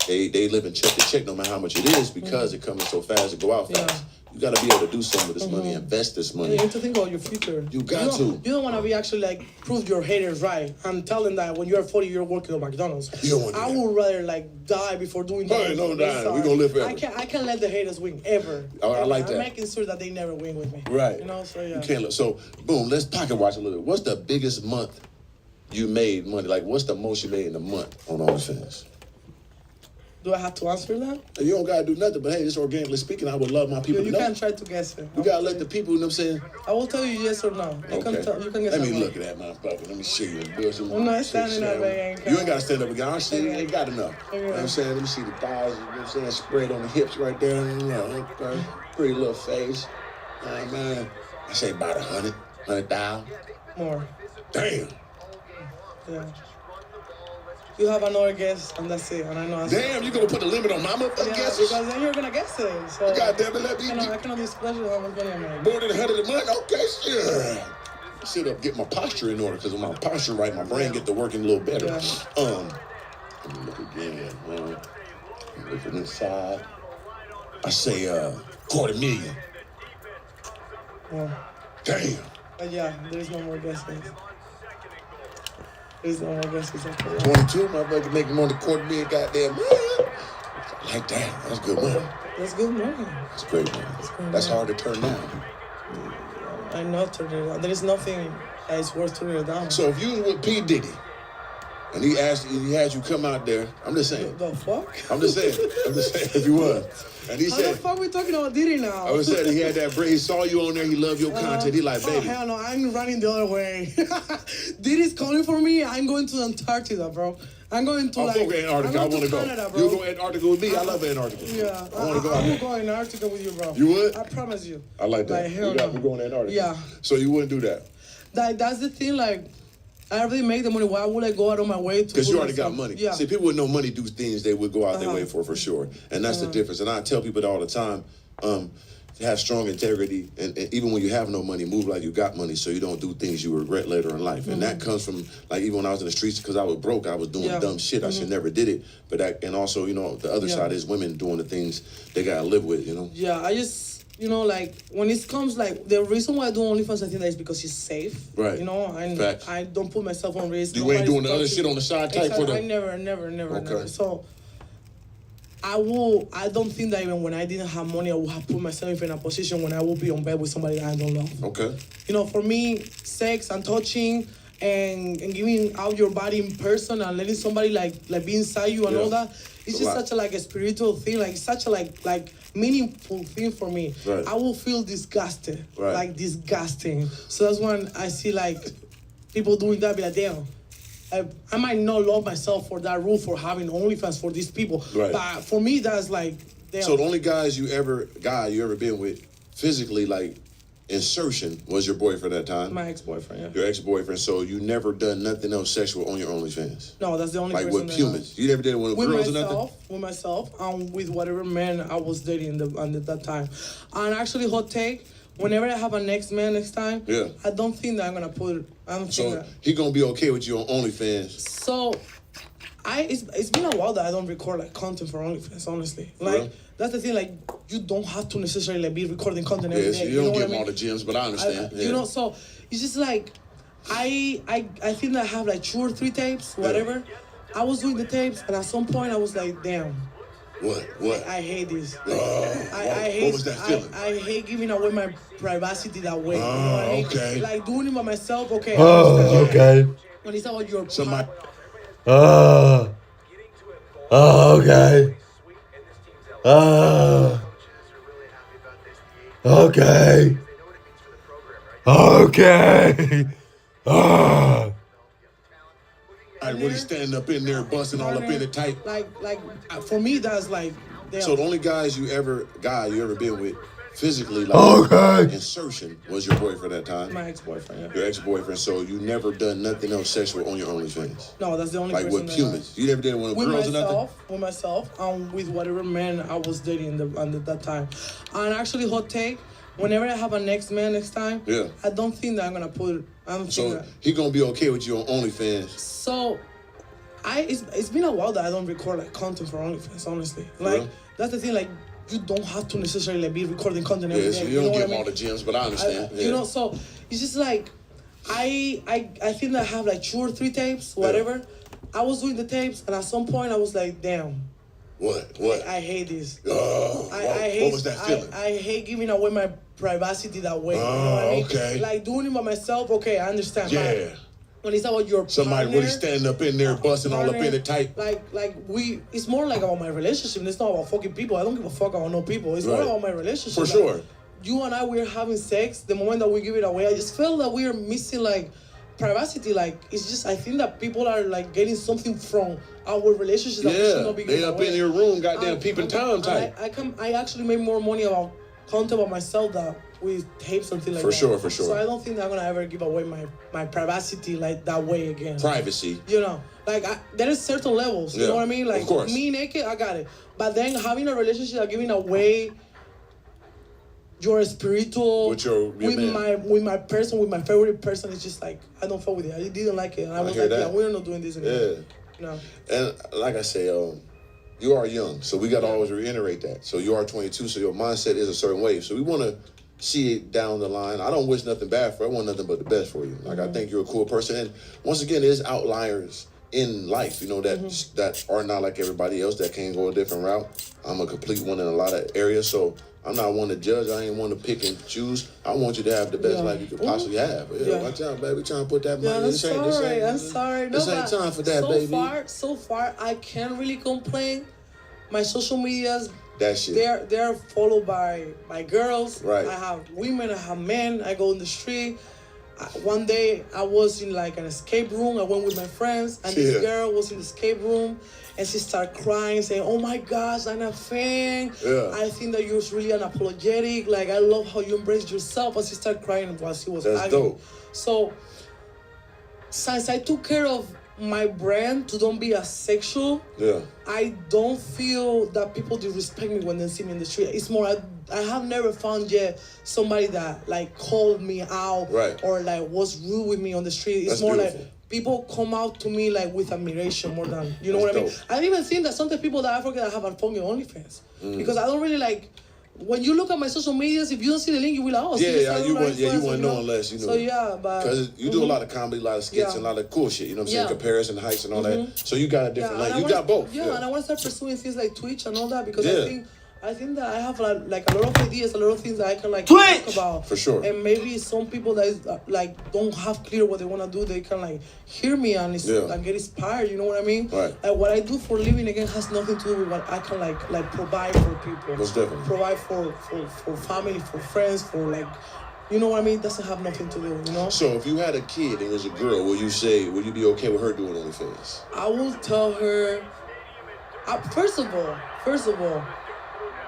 they live in check to check no matter how much it is because it comes so fast and go out fast. Yeah. You got to be able to do something with this money, invest this money. You have to think about your future. You got to. You don't want to be actually like prove your haters right and tell them that when you're 40 you're working at McDonald's. You don't want to do I that. would rather like die before doing that. Hey, no dying. Sorry. We gonna live forever. I can't let the haters win ever. Oh, I like that. I'm making sure that they never win with me. Right. You know, so yeah. You can't look. So, boom, let's pocket watch a little bit. What's the biggest month you made money? Like, what's the most you made in a month on OnlyFans? Do I have to answer that? You don't gotta do nothing, but hey, just organically speaking, I would love my people You to know. can try to guess it. You gotta let the people, you know what I'm saying? I will tell you yes or no. You can guess Let me it. look at that motherfucker. Let me see you. I'm not standing up again. You ain't gotta stand up again. I see you ain't got enough. You know what I'm Okay. saying? Let me see the thighs, you know what I'm saying? Spread on the hips right there. You know, okay. Pretty little face. Man. I say about 100,000. More. Damn. Yeah. You have another guess, and that's it. And I know. Damn, you gonna put the limit on my motherfucking Yeah, guesses? because then you're gonna guess it. So God damn it, let me. I cannot disclose how much money I make. More than 100 a month? Okay, sure. Sit up, get my posture in order, because when my posture right, my brain get to working a little better. Yeah. Let me look again. Look on this side. I say $250,000. Yeah. Damn. But yeah, there's no more guesses. There's no more guesses after that. 22, motherfucker making more than $250,000 goddamn money. I like that. That's good money. That's good money. That's great money. That's hard to turn down. I'm not turning it down. There is nothing that is worth turning it down. So if you was with P. Diddy and he had you come out there. I'm just saying. The fuck? I'm just saying if you was. And he How said, the fuck we talking about Diddy now? I was saying he had that break. He saw you on there. He loved your content. He like, baby. Oh, hell no. I'm running the other way. Diddy's calling for me. I'm going to Antarctica, bro. I'm going to Antarctica. I want to go. Canada, bro. You go Antarctica with me? I love Antarctica. Yeah. I want to go. I will go Antarctica with you, bro. You would? I promise you. I like that. Like, hell We no. going to Antarctica. Yeah. So you wouldn't do that? That's the thing, like, I already make the money. Why would I go out of my way to? Because you already got money. Yeah. See, people with no money do things they would go out their way for sure. And that's the difference. And I tell people that all the time, to have strong integrity, and even when you have no money, move like you got money so you don't do things you regret later in life. And that comes from, like, even when I was in the streets, because I was broke, I was doing dumb shit. I should never did it. But and also, you know, the other side is women doing the things they got to live with, you know? Yeah, I just... You know, like, when it comes, like, the reason why I do OnlyFans, I think that is because it's safe. Right. You know, and Facts. I don't put myself on risk. You ain't doing the other shit on the side type for the... I never. So, I don't think that even when I didn't have money, I would have put myself in a position when I would be on bed with somebody that I don't love. Okay. You know, for me, sex and touching and giving out your body in person and letting somebody, like be inside you and all that, it's just such a spiritual thing. Like, it's such a meaningful thing for me. Right. I will feel disgusted. Right. Like, disgusting. So that's when I see, like, people doing that, be like, damn. I might not love myself for that rule, for having OnlyFans for these people. Right. But for me, that's like, damn. So the only guy you ever been with physically, like, insertion was your boyfriend at that time? My ex-boyfriend, yeah. Your ex-boyfriend. So you never done nothing else sexual on your OnlyFans? No, that's the only like person with humans. You never did it with girls or nothing? With myself, and with whatever man I was dating at that time. And actually, hot take, whenever I have a next man next time, I don't think that I'm going to put... So he going to be okay with you on OnlyFans? So, it's been a while that I don't record, like, content for OnlyFans, honestly. Like... Really? That's the thing, like, you don't have to necessarily be recording content every day. You don't give them all the gems, but I understand. You know, so it's just like, I think that I have like 2 or 3 tapes, whatever. I was doing the tapes, and at some point I was like, damn. What? I hate this. I hate, what was that feeling? I hate giving away my privacy that way. You know what I mean? Okay. Like, doing it by myself, okay. Okay. When it's about your... Somebody... okay. Okay. I really standing up in there, busting all up in it tight. Like, for me, that's like... Damn. So the only guy you ever been with physically, like, insertion was your boyfriend at that time? My ex-boyfriend, yeah. Your ex-boyfriend. So you never done nothing else sexual on your OnlyFans? No, that's the only like person with humans. You never did it with girls or nothing? With myself, and with whatever man I was dating at that time. And actually, hot take, whenever I have a next man next time, I don't think that I'm going to put... So he going to be okay with you on OnlyFans? So, it's been a while that I don't record, like, content for OnlyFans, honestly. Like, that's the thing, like, you don't have to necessarily be recording content every day. You don't give them all the gems, but I understand. You know, so it's just like, I think that I have like 2 or 3 tapes, whatever. I was doing the tapes, and at some point I was like, damn. What? I hate this. What was that feeling? I hate giving away my privacy that way. You know what I mean? Okay. Like, doing it by myself, okay, I understand. Yeah. But when it's about your somebody partner, really standing up in there, busting all up in it tight. It's more like about my relationship. It's not about fucking people. I don't give a fuck about no people. It's more about my relationship. For sure. You and I, we're having sex. The moment that we give it away, I just feel that we're missing, like, privacy. Like, it's just, I think that people are, like, getting something from our relationship that we should not be giving they up away. in your room, goddamn peeping Tom tight. I actually make more money about content about myself that with tape, something like that. For sure. So I don't think that I'm gonna ever give away my privacy like that way again. Privacy. You know, like, there is certain levels. You know what I mean? Like, of course. Me naked, I got it. But then having a relationship, like, giving away your spiritual with my person, with my favorite person, it's just like, I don't fuck with it. I didn't like it, and I was like, yeah, we're not doing this anymore. No. And like I say, you are young, so we got to always reiterate that. So you are 22, so your mindset is a certain way. So we want to see it down the line. I don't wish nothing bad for you. I want nothing but the best for you. Like, I think you're a cool person. And once again, there's outliers in life, you know, that are not like everybody else, that can go a different route. I'm a complete one in a lot of areas. So I'm not one to judge. I ain't one to pick and choose. I want you to have the best life you could possibly have. Yeah, watch out, baby. Trying to put that money. I'm sorry. This ain't time for that, baby. So far, I can't really complain. My social medias, that shit. They're followed by girls. Right. I have women. I have men. I go in the street. One day I was in like an escape room. I went with my friends, and this girl was in the escape room, and she started crying, saying, "Oh my gosh, I'm a fan. I think that you're really unapologetic. Like, I love how you embrace yourself." And she started crying while she was That's hugging. dope. So, since I took care of my brand to don't be as sexual, I don't feel that people disrespect me when they see me in the street. It's more, I have never found yet somebody that like called me out or like was rude with me on the street. It's more beautiful. Like people come out to me like with admiration more than, you know what I mean? I even think that sometimes people that I forget I have a phone on OnlyFans because I don't really like. When you look at my social medias, if you don't see the link, you will like, oh, you wouldn't know unless you know. So yeah, but because you do a lot of comedy, a lot of skits, and a lot of cool shit. You know what I'm saying? Comparison heights and all that. So you got a different lane. You got both. Yeah, and I want to start pursuing things like Twitch and all that because I think that I have like a lot of ideas, a lot of things that I can like talk about. For sure. And maybe some people that is, like don't have clear what they want to do, they can like hear me and get inspired. You know what I mean? Right. Like what I do for a living again has nothing to do with what I can like provide for people. Most definitely. Provide for family, for friends, for like. You know what I mean? It doesn't have nothing to do, you know? So if you had a kid and it was a girl, would you be okay with her doing OnlyFans? I will tell her, first of all,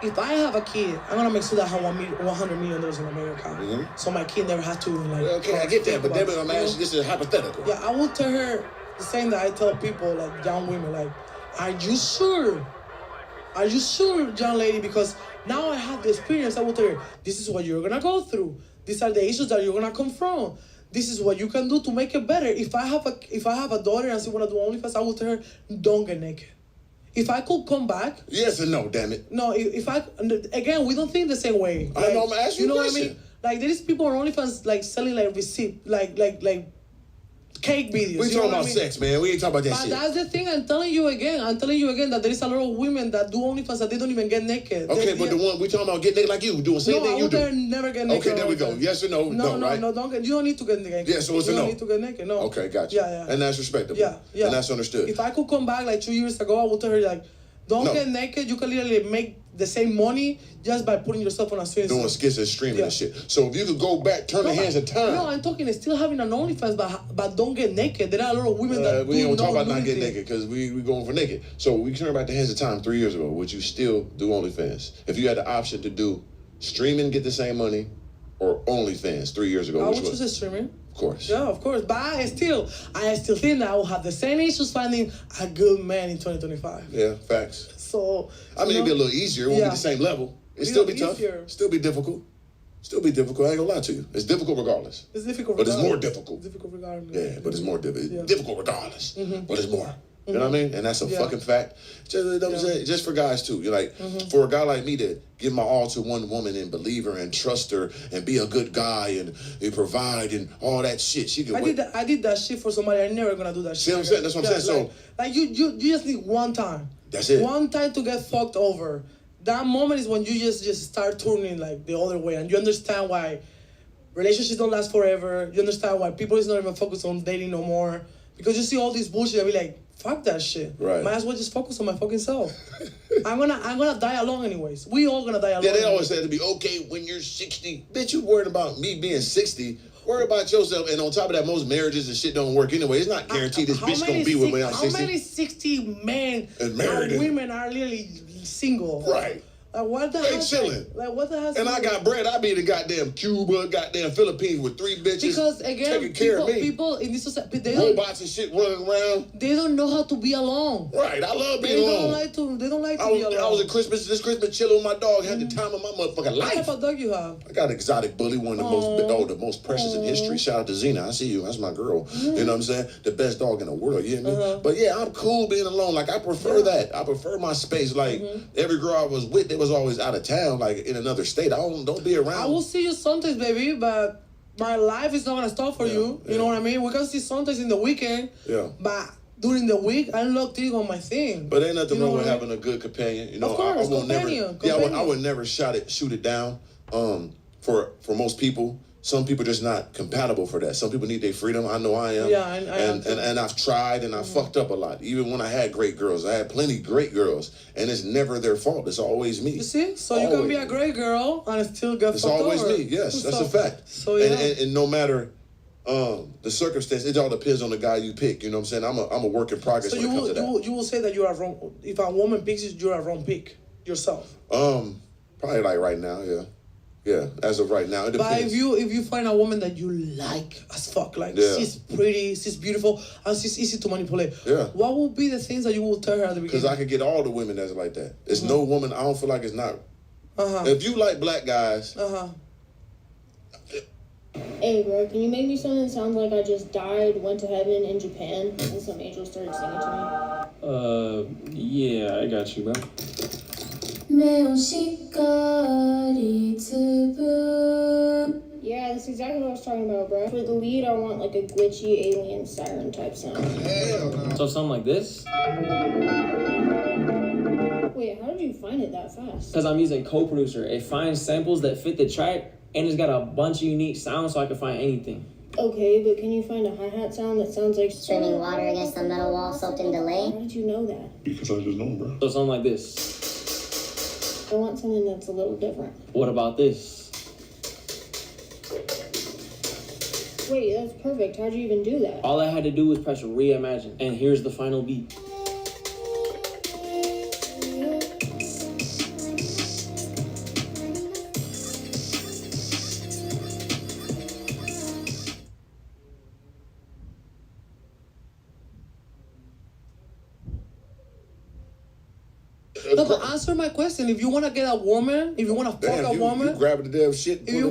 if I have a kid, I'm gonna make sure that I have $100 million in America. So my kid never has to like. Okay, I get that, but then I'm asking, this is hypothetical. Yeah, I will tell her the same that I tell people, like young women, like, are you sure? Are you sure, young lady? Because now I have the experience. I will tell her, this is what you're gonna go through. These are the issues that you're gonna confront. This is what you can do to make it better. If I have a daughter and she wanna do OnlyFans, I will tell her, don't get naked. If I could come back... Yes or no, damn it. No, if I... Again, we don't think the same way. I know, I'm asking you a question. What I mean? Like, there is people on OnlyFans, like, selling, like, receipt, like cake videos. We talking about sex, man. We ain't talking about that shit. But that's the thing. I'm telling you again that there is a lot of women that do OnlyFans that they don't even get naked. Okay, but the one we talking about get naked like you, doing the same thing you do. No, I never get naked. Okay, there we go. Yes or no? No, right? No, you don't need to get naked. Yeah, so it's a no. You don't need to get naked, no. Okay, gotcha. Yeah. And that's respectable. Yeah. And that's understood. If I could come back like 2 years ago, I would tell her like, don't get naked. You can literally make the same money just by putting yourself on a swimsuit. Doing skits and streaming and shit. So if you could go back, turn the hands of time. No, I'm talking still having an OnlyFans, but don't get naked. There are a lot of women that we don't talk about not getting naked because we going for naked. So we turn back the hands of time 3 years ago. Would you still do OnlyFans? If you had the option to do streaming, get the same money, or OnlyFans 3 years ago, I would choose streaming. Of course. Yeah, of course. But I still think that I will have the same issues finding a good man in 2025. Yeah, facts. So I mean, it'd be a little easier. It won't be the same level. It'd still be tough. Still be difficult. Still be difficult. I ain't gonna lie to you. It's difficult regardless. It's difficult regardless. But it's more difficult. It's difficult regardless. Yeah, but it's more difficult. Difficult regardless. But it's more. You know what I mean? And that's a fucking fact. Just for guys too. You're like, for a guy like me to give my all to one woman and believe her and trust her and be a good guy and provide and all that shit. She can I did that shit for somebody. I'm never gonna do that shit. See what I'm saying? That's what I'm saying. Like you just need one time. That's it. One time to get fucked over. That moment is when you just start turning like the other way and you understand why relationships don't last forever. You understand why people is not even focused on dating no more. Because you see all this bullshit and be like, fuck that shit. Right. Might as well just focus on my fucking self. I'm gonna die alone anyways. We all gonna die alone. Yeah, they always say to be okay when you're 60. Bitch, you worried about me being 60. Worry about yourself. And on top of that, most marriages and shit don't work anyway. It's not guaranteed this bitch gonna be with me when I'm 60. How many 60 men and women are really single? Right. Like what the hell? Chilling. Like what the hell? And I got bread. I be in the goddamn Cuba, goddamn Philippines with 3 bitches. Because again, taking care of me. People in this society, robots and shit running around. They don't know how to be alone. Right. I love being alone. They don't like to be alone. I was this Christmas chilling with my dog. Had the time of my motherfucking life. What type of dog you have? I got an exotic bully, one of the most precious in history. Shout out to Zena. I see you. That's my girl. You know what I'm saying? The best dog in the world. You hear me? But yeah, I'm cool being alone. Like I prefer that. I prefer my space. Like every girl I was with, they was always out of town. Like in another state. Don't be around. I will see you sometimes, baby, but my life is not gonna stop for you. You know what I mean? We can see sometimes in the weekend. Yeah. But during the week, I logged in on my thing. But ain't nothing wrong with having a good companion. You know, of course, I will companion. I would never shoot it down. For most people, some people just not compatible for that. Some people need their freedom. I know I am. Yeah, I am too. And I've tried and I fucked up a lot. Even when I had great girls, I had plenty great girls, and it's never their fault. It's always me. You see, so you can be a great girl and still get It's fucked always over. me. Yes, that's a fact. So yeah, and no matter the circumstance, it all depends on the guy you pick. You know what I'm saying? I'm a work in progress so when it comes to that. You will say that you are wrong. If a woman picks you, you're a wrong pick yourself. Probably like right now, yeah. Yeah, as of right now, it depends. But if you find a woman that you like as fuck, like she's pretty, she's beautiful, and she's easy to manipulate, what will be the things that you will tell her at the beginning? Because I could get all the women that's like that. There's no woman, I don't feel like it's not. If you like black guys. Hey, bro, can you make me something that sounds like I just died, went to heaven in Japan, and some angels started singing to me? Yeah, I got you, bro. Yeah, that's exactly what I was talking about, bro. For the lead, I want like a glitchy alien siren type sound. So something like this? Wait, how did you find it that fast? Because I'm using co-producer. It finds samples that fit the track, and it's got a bunch of unique sounds, so I can find anything. Okay, but can you find a hi-hat sound that sounds like streaming water against the metal wall soaked in delay? How did you know that? Because I just know, bro. So something like this. I want something that's a little different. What about this? Wait, that's perfect. How'd you even do that? All I had to do was press reimagine, and here's the final beat. No, but answer my question. If you want to get a woman, if you want to fuck a woman, you grab the damn shit. If you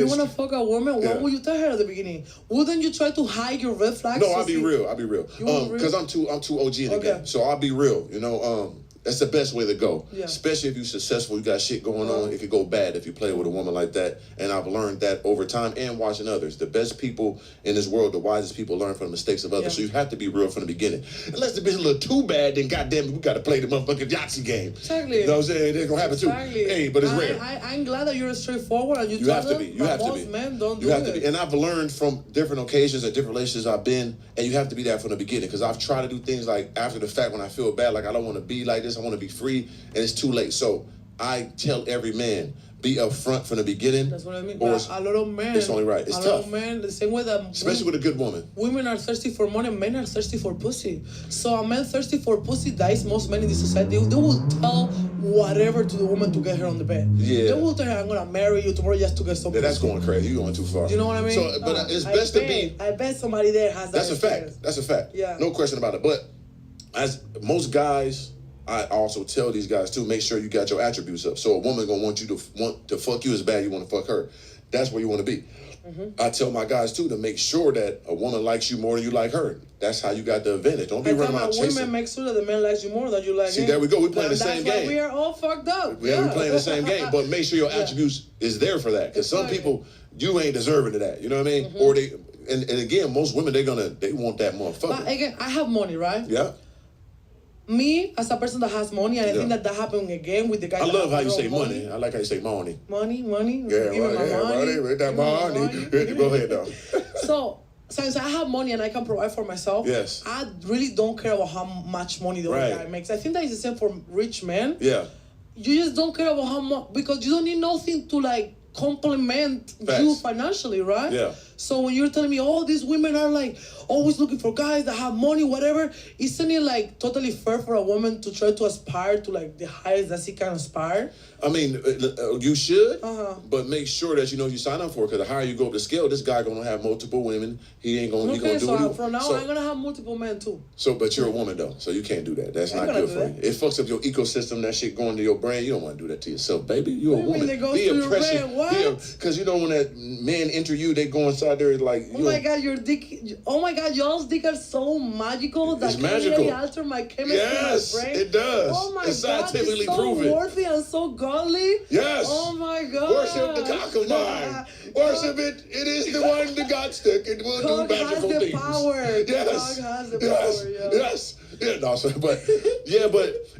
want to fuck a woman, what would you tell her at the beginning? Wouldn't you try to hide your red flags? No, I'll be real. Because I'm too OG in the game. So I'll be real. You know, that's the best way to go. Yeah. Especially if you're successful, you got shit going on. It could go bad if you play with a woman like that. And I've learned that over time and watching others. The best people in this world, the wisest people, learn from the mistakes of others. Yeah. So you have to be real from the beginning. Unless the bitch a little too bad, then goddamn it, we got to play the motherfucking Yahtzee game. Exactly. You know what I'm saying? It's going to happen too. Hey, but it's rare. I'm glad that you're straightforward and you have to be. You have to be. Men don't you have to be. And I've learned from different occasions and different relationships I've been, and you have to be that from the beginning. Because I've tried to do things like after the fact when I feel bad, like I don't want to be like this, I want to be free. And it's too late. So I tell every man, be upfront from the beginning. That's what I mean. Or a lot of men. It's only right. It's tough. A lot of men, the same way that especially with a good woman. Women are thirsty for money, men are thirsty for pussy. So a man thirsty for pussy dies. Most men in this society, they will tell whatever to the woman to get her on the bed. Yeah. They will tell her, I'm gonna marry you tomorrow just to get some pussy. That's going crazy. You're going too far. You know what I mean? So, but it's best to be. I bet somebody there has that. That's a fact. That's a fact. Yeah. No question about it. But as most guys, I also tell these guys too, make sure you got your attributes up. So a woman gonna want to fuck you as bad you want to fuck her. That's where you want to be. I tell my guys too to make sure that a woman likes you more than you like her. That's how you got the advantage. Don't be running around chasing. Women make sure that the man likes you more than you like him. See, there we go. We playing the same game. We are all fucked up. Yeah, we playing the same game. But make sure your attributes is there for that. Because some people, you ain't deserving of that. You know what I mean? Or they, and again, most women they want that motherfucker. But again, I have money, right? Yeah. Me, as a person that has money, and I think that happened again with the guy. I love how you say money. I like how you say money. Money. Yeah, money. With that money. Go ahead, though. So, since I have money and I can provide for myself, yes, I really don't care about how much money the other guy makes. I think that is the same for rich men. Yeah. You just don't care about how much, because you don't need nothing to like complement you financially, right? Yeah. So when you're telling me, oh, these women are like always looking for guys that have money, whatever, isn't it like totally fair for a woman to try to aspire to like the highest that she can aspire? I mean, you should, but make sure that you know you sign up for it. Because the higher you go up the scale, this guy gonna have multiple women. He ain't gonna. Okay, do so from now on, I'm gonna have multiple men too. So, but you're a woman though, so you can't do that. That's not good for you. It fucks up your ecosystem. That shit going to your brain. You don't want to do that to yourself, baby. You're a woman. Be impressive. Because you know when that men enter you, they going outside there like. Oh my God, your dick! Oh my God, y'all's dick are so magical that It's can magical. really alter my chemistry. Yes, in my brain. it does. Oh my It's God, scientifically it's so proven. worthy and so godly. Yes. Oh my God. Worship the cock of mine. Worship it. It is the one, the God stick. It will Cock do has magical the things. power. Yes. Cock has the Yes. power. Yeah. Yes. Yeah. No. So, but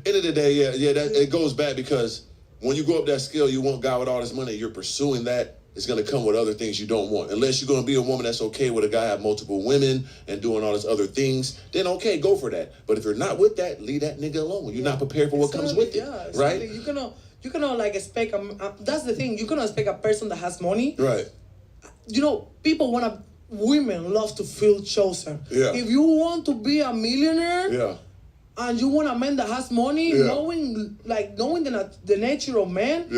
end of the day, that it goes back because when you go up that scale, you want God with all this money. You're pursuing that. It's going to come with other things you don't want. Unless you're going to be a woman that's okay with a guy have multiple women and doing all this other things, then okay, go for that. But if you're not with that, leave that nigga alone. You're not prepared for what comes with it, right? You cannot like expect. That's the thing. You cannot expect a person that has money. Right. You know, women love to feel chosen. Yeah. If you want to be a millionaire. Yeah. And you want a man that has money, knowing the nature of men,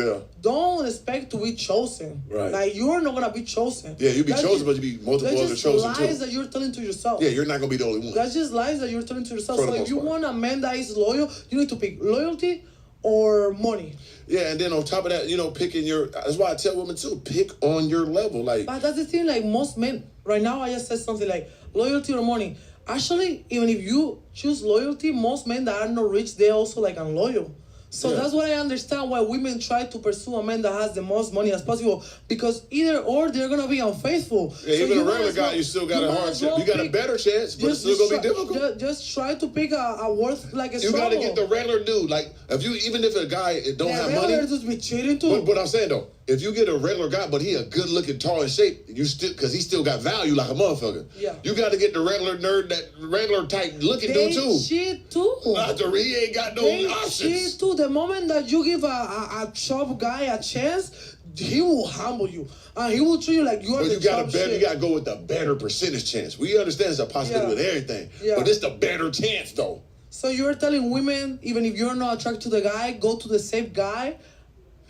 don't expect to be chosen. Right. Like you're not gonna be chosen. Yeah, you be chosen, but you be multiple other chosen too. That's lies that you're telling to yourself. Yeah, you're not gonna be the only one. That's just lies that you're telling to yourself. For So if you want a man that is loyal, you need to pick loyalty or money. Yeah, and then on top of that, picking your. That's why I tell women too, pick on your level. Like, but that's the thing. Like most men, right now, I just said something like loyalty or money. Actually, even if you choose loyalty, most men that are not rich, they also like unloyal. So that's what I understand why women try to pursue a man that has the most money as possible, because either or they're gonna be unfaithful. Yeah, so even a regular guy, you still got a hard chance. You got a better chance, but it's still gonna be difficult. Just try to pick a worth like a struggle. You gotta get the regular dude. Like even if a guy don't have money, just be cheating too. But I'm saying though, if you get a regular guy, but he a good looking, tall in shape, you still because he still got value like a motherfucker. Yeah. You got to get the regular nerd, that regular type looking dude too. Shit too. He ain't got no options. Shit too. The moment that you give a chub guy a chance, he will humble you. He will treat you like you are the chub shit. You gotta go with the better percentage chance. We understand it's a possibility with everything, but it's the better chance though. So you're telling women, even if you're not attracted to the guy, go to the safe guy.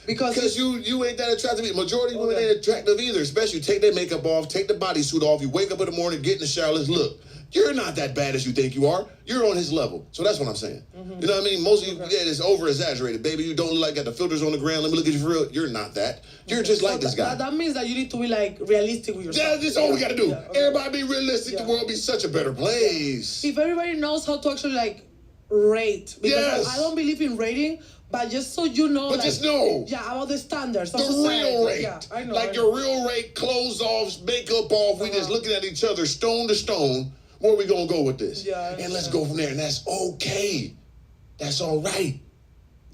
Because you ain't that attractive. Majority of women ain't attractive either. Especially take their makeup off, take the bodysuit off. You wake up in the morning, get in the shower. Let's look. You're not that bad as you think you are. You're on his level. So that's what I'm saying. Mm-hmm. You know what I mean? Most of you, it's over exaggerated, baby. You don't look like got the filters on the ground. Let me look at you for real. You're not that. You're just like this guy. That means that you need to be like realistic with yourself. Yeah, that's all we got to do. Everybody be realistic. The world be such a better place. If everybody knows how to actually like rate, because I don't believe in rating. But just so you know, but just know, about the standards of the society. real rate, I know, like your real rate, clothes off, makeup off. We just looking at each other, stone to stone. Where we gonna go with this? Yeah, and let's go from there, and that's okay. That's all right.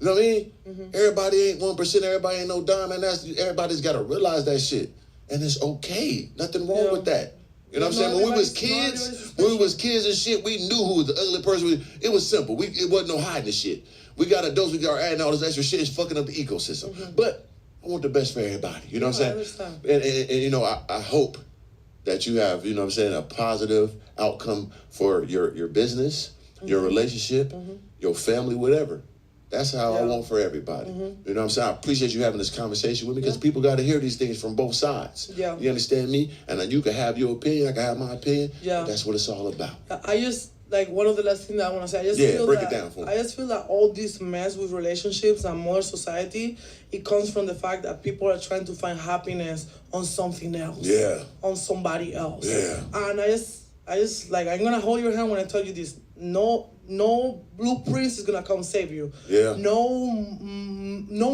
You know what I mean? Mm-hmm. Everybody ain't 1%. Everybody ain't no dime, and everybody's got to realize that shit, and it's okay. Nothing wrong with that. You know what I'm saying? When we was kids and shit, we knew who was the ugly person was. It was simple. It wasn't no hiding the shit. We got adults, we got adding all this extra shit. It's fucking up the ecosystem. Mm-hmm. But I want the best for everybody. You know what I'm saying? And I hope that you have, you know what I'm saying, a positive outcome for your business, your relationship, your family, whatever. That's how I want for everybody. You know what I'm saying? I appreciate you having this conversation with me because people got to hear these things from both sides. Yeah. You understand me? And you can have your opinion, I can have my opinion. Yeah. That's what it's all about. I just, like, one of the last things that I want to say, I just feel that all this mess with relationships and modern society, it comes from the fact that people are trying to find happiness on something else. Yeah. On somebody else. Yeah. And I just like, I'm going to hold your hand when I tell you this. No blueprints is gonna come save you. Yeah. No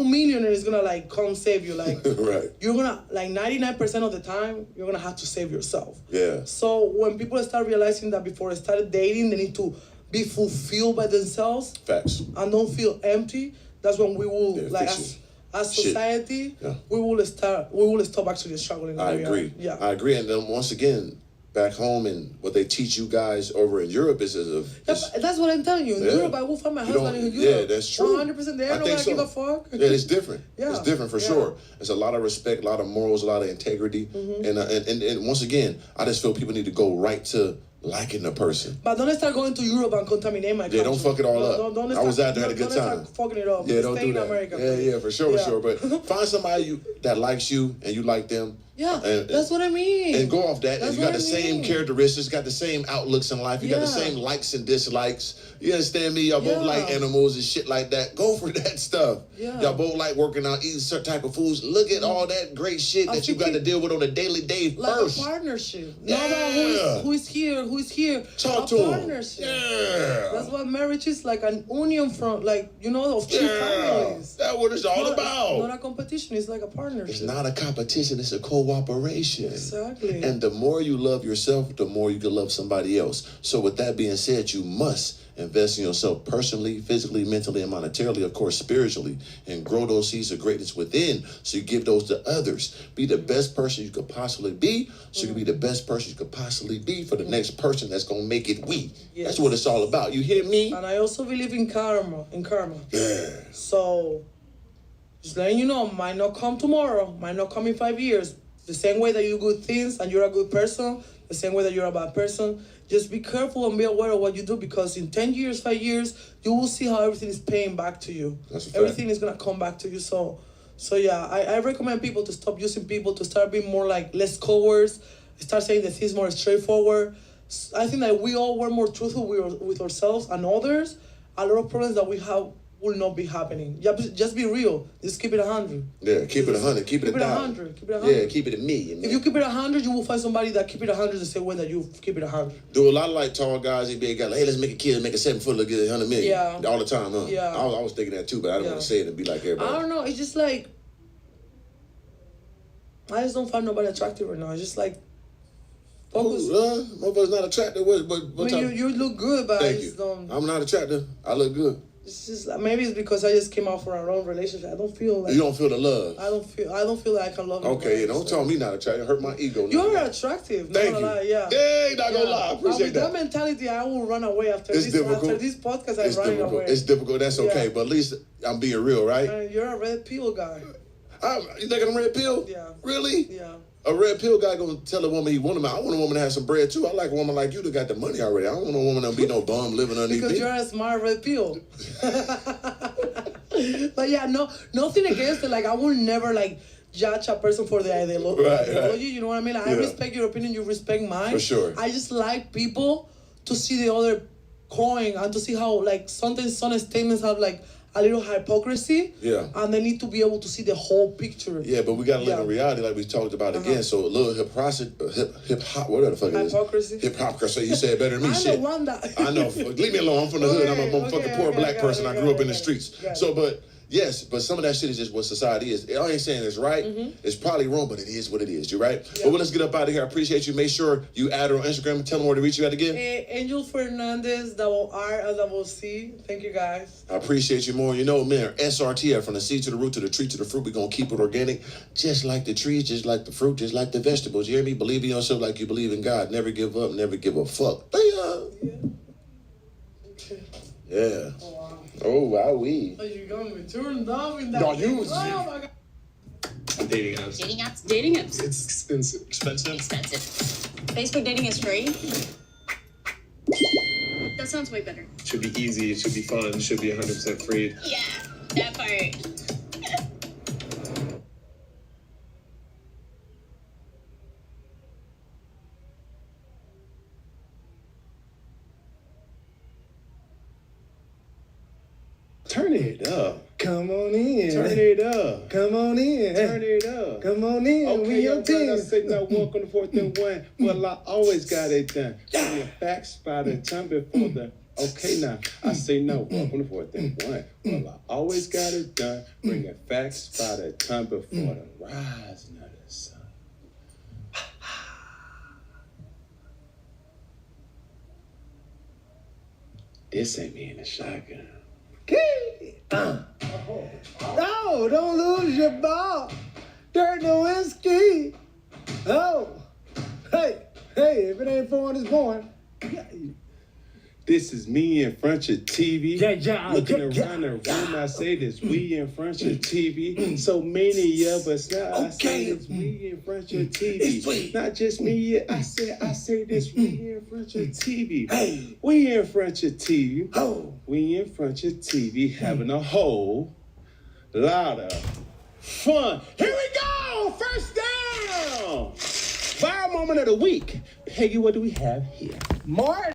millionaire is gonna like come save you. Like right. You're gonna 99% of the time you're gonna have to save yourself. Yeah. So when people start realizing that before they start dating, they need to be fulfilled by themselves. Facts. And don't feel empty. That's when we will as society we will stop actually struggling. I agree. Yeah. I agree. And then once again, back home and what they teach you guys over in Europe is that's what I'm telling you. In Europe, I will find my husband in Europe. Yeah, that's true. 100%. They don't give a fuck. Yeah, it's different. It's different for sure. There's a lot of respect, a lot of morals, a lot of integrity. And once again, I just feel people need to go right to liking the person. But don't start going to Europe and contaminate my country. Yeah, don't fuck it all up. I was out there at a good time. Don't start fucking it up. Yeah, don't Stay do in that. America. Yeah, for sure. But find somebody that likes you and you like them. Yeah, that's what I mean. And go off that. That's and you got what the I same mean. characteristics, got the same outlooks in life. You got the same likes and dislikes. You understand me? Y'all both like animals and shit like that. Go for that stuff. Yeah. Y'all both like working out, eating certain type of foods. Look at all that great shit that you got to deal with on a daily day like first. Like a partnership. Yeah. Not about who is here. Talk to him. Partnership. Yeah. That's what marriage is, like an union from, like, you know, of two families. That's what it's all about. It's not a competition. It's like a partnership. It's not a competition. It's a cooperation. Exactly. And the more you love yourself, the more you can love somebody else. So with that being said, you must invest in yourself personally, physically, mentally, and monetarily, of course, spiritually, and grow those seeds of greatness within so you give those to others. Be the best person you could possibly be so you can be the best person you could possibly be for the next person that's going to make it we. Yes. That's what it's all about. You hear me? And I also believe in karma. Yeah. So, just letting you know, might not come tomorrow, might not come in 5 years. The same way that you do good things and you're a good person, the same way that you're a bad person. Just be careful and be aware of what you do, because in 10 years, 5 years, you will see how everything is paying back to you. That's a fact. Everything is going to come back to you. So yeah, I recommend people to stop using people, to start being more like less cowards, start saying the things more straightforward. I think that we all were more truthful with ourselves and others. A lot of problems that we have will not be happening. Just be real. Just keep it 100. Yeah, keep it 100. Keep it 100. Keep it 100. Yeah, keep it a million. If you keep it 100, you will find somebody that keep it 100 the same way that you keep it 100. Do a lot of like tall guys, they big guys, like, hey, let's make a kid, make a 7 foot, look at 100 million. Yeah. All the time, huh? Yeah. I was thinking that too, but I don't want to say it and be like everybody. I don't know. It's just like, I just don't find nobody attractive right now. It's just like, focus. Motherfucker's not attractive. What I mean, you look good, but Thank I just you. don't. I'm not attractive. I look good. It's just maybe it's because I just came out from our own relationship. I don't feel like you don't feel the love. I don't feel like I can love. Okay, don't tell me not attractive. Hurt my ego. You're attractive. Thank you. Lie, yeah. Hey, not gonna lie. I appreciate with that mentality, I will run away after it's this. Difficult. After this podcast, it's I'm running difficult. away. It's difficult. That's okay. But at least I'm being real, right? You're a red pill guy. You think I'm a red pill? Yeah. Really? Yeah. A red pill guy gonna tell a woman he want him. I want a woman to have some bread too. I like a woman like you that got the money already. I don't want a woman to be no bum living underneath because me. You're a smart red pill. But yeah, nothing against it. Like I will never like judge a person for the ideology. Right. You know what I mean? Like, I respect your opinion. You respect mine. For sure. I just like people to see the other coin and to see how like sometimes some statements have like a little hypocrisy. Yeah. And they need to be able to see the whole picture. Yeah, but we gotta live in reality like we talked about again. So a little whatever the fuck it is. Hypocrisy. Hypocrisy. You said it better than me. I'm Shit. the one that I know. Leave me alone. I'm from the hood. I'm a fucking poor black person. I grew up in the streets. So, but yes, but some of that shit is just what society is. I ain't saying it's right. It's probably wrong, but it is what it is. You're right. Yeah. But let's get up out of here. I appreciate you. Make sure you add her on Instagram and tell them where to reach you at again. Angel Fernandez, R-C. Thank you guys. I appreciate you more. You know, man, SRTF, from the seed to the root to the tree to the fruit. We're gonna keep it organic, just like the trees, just like the fruit, just like the vegetables. You hear me? Believe in yourself like you believe in God. Never give up. Never give a fuck. Yeah. Oh, wow, we. Oh, you're going to be turned down in that. No, you. Oh, my God. Dating apps. Dating apps? Dating apps. It's expensive. Expensive. Facebook dating is free? That sounds way better. It should be easy. It should be fun. It should be 100% free. Yeah, that part. Turn it up. Come on in. Turn it up. Come on in. Turn it up. Come on in. Okay, we your team. I say now walk on the 4th and 1. Well, I always got it done. Bring it back, spot it, time before the. Okay, now I say no. Walk on the 4th and 1. Well, I always got it done. Bring it back, spot it, time before the rising of the sun. This ain't me in the shotgun. No, don't lose your ball. Dirt no whiskey. Oh, hey, if it ain't born, it's born. This is me in front of TV. Looking around the room, I say this, we in front of TV. So many of us now, I say this, we in front of TV. Not just me, I say this, we in front of TV. Hey. We in front of TV. Oh. We in front of TV having a whole lot of fun. Here we go, first down. Viral moment of the week. Peggy, what do we have here? More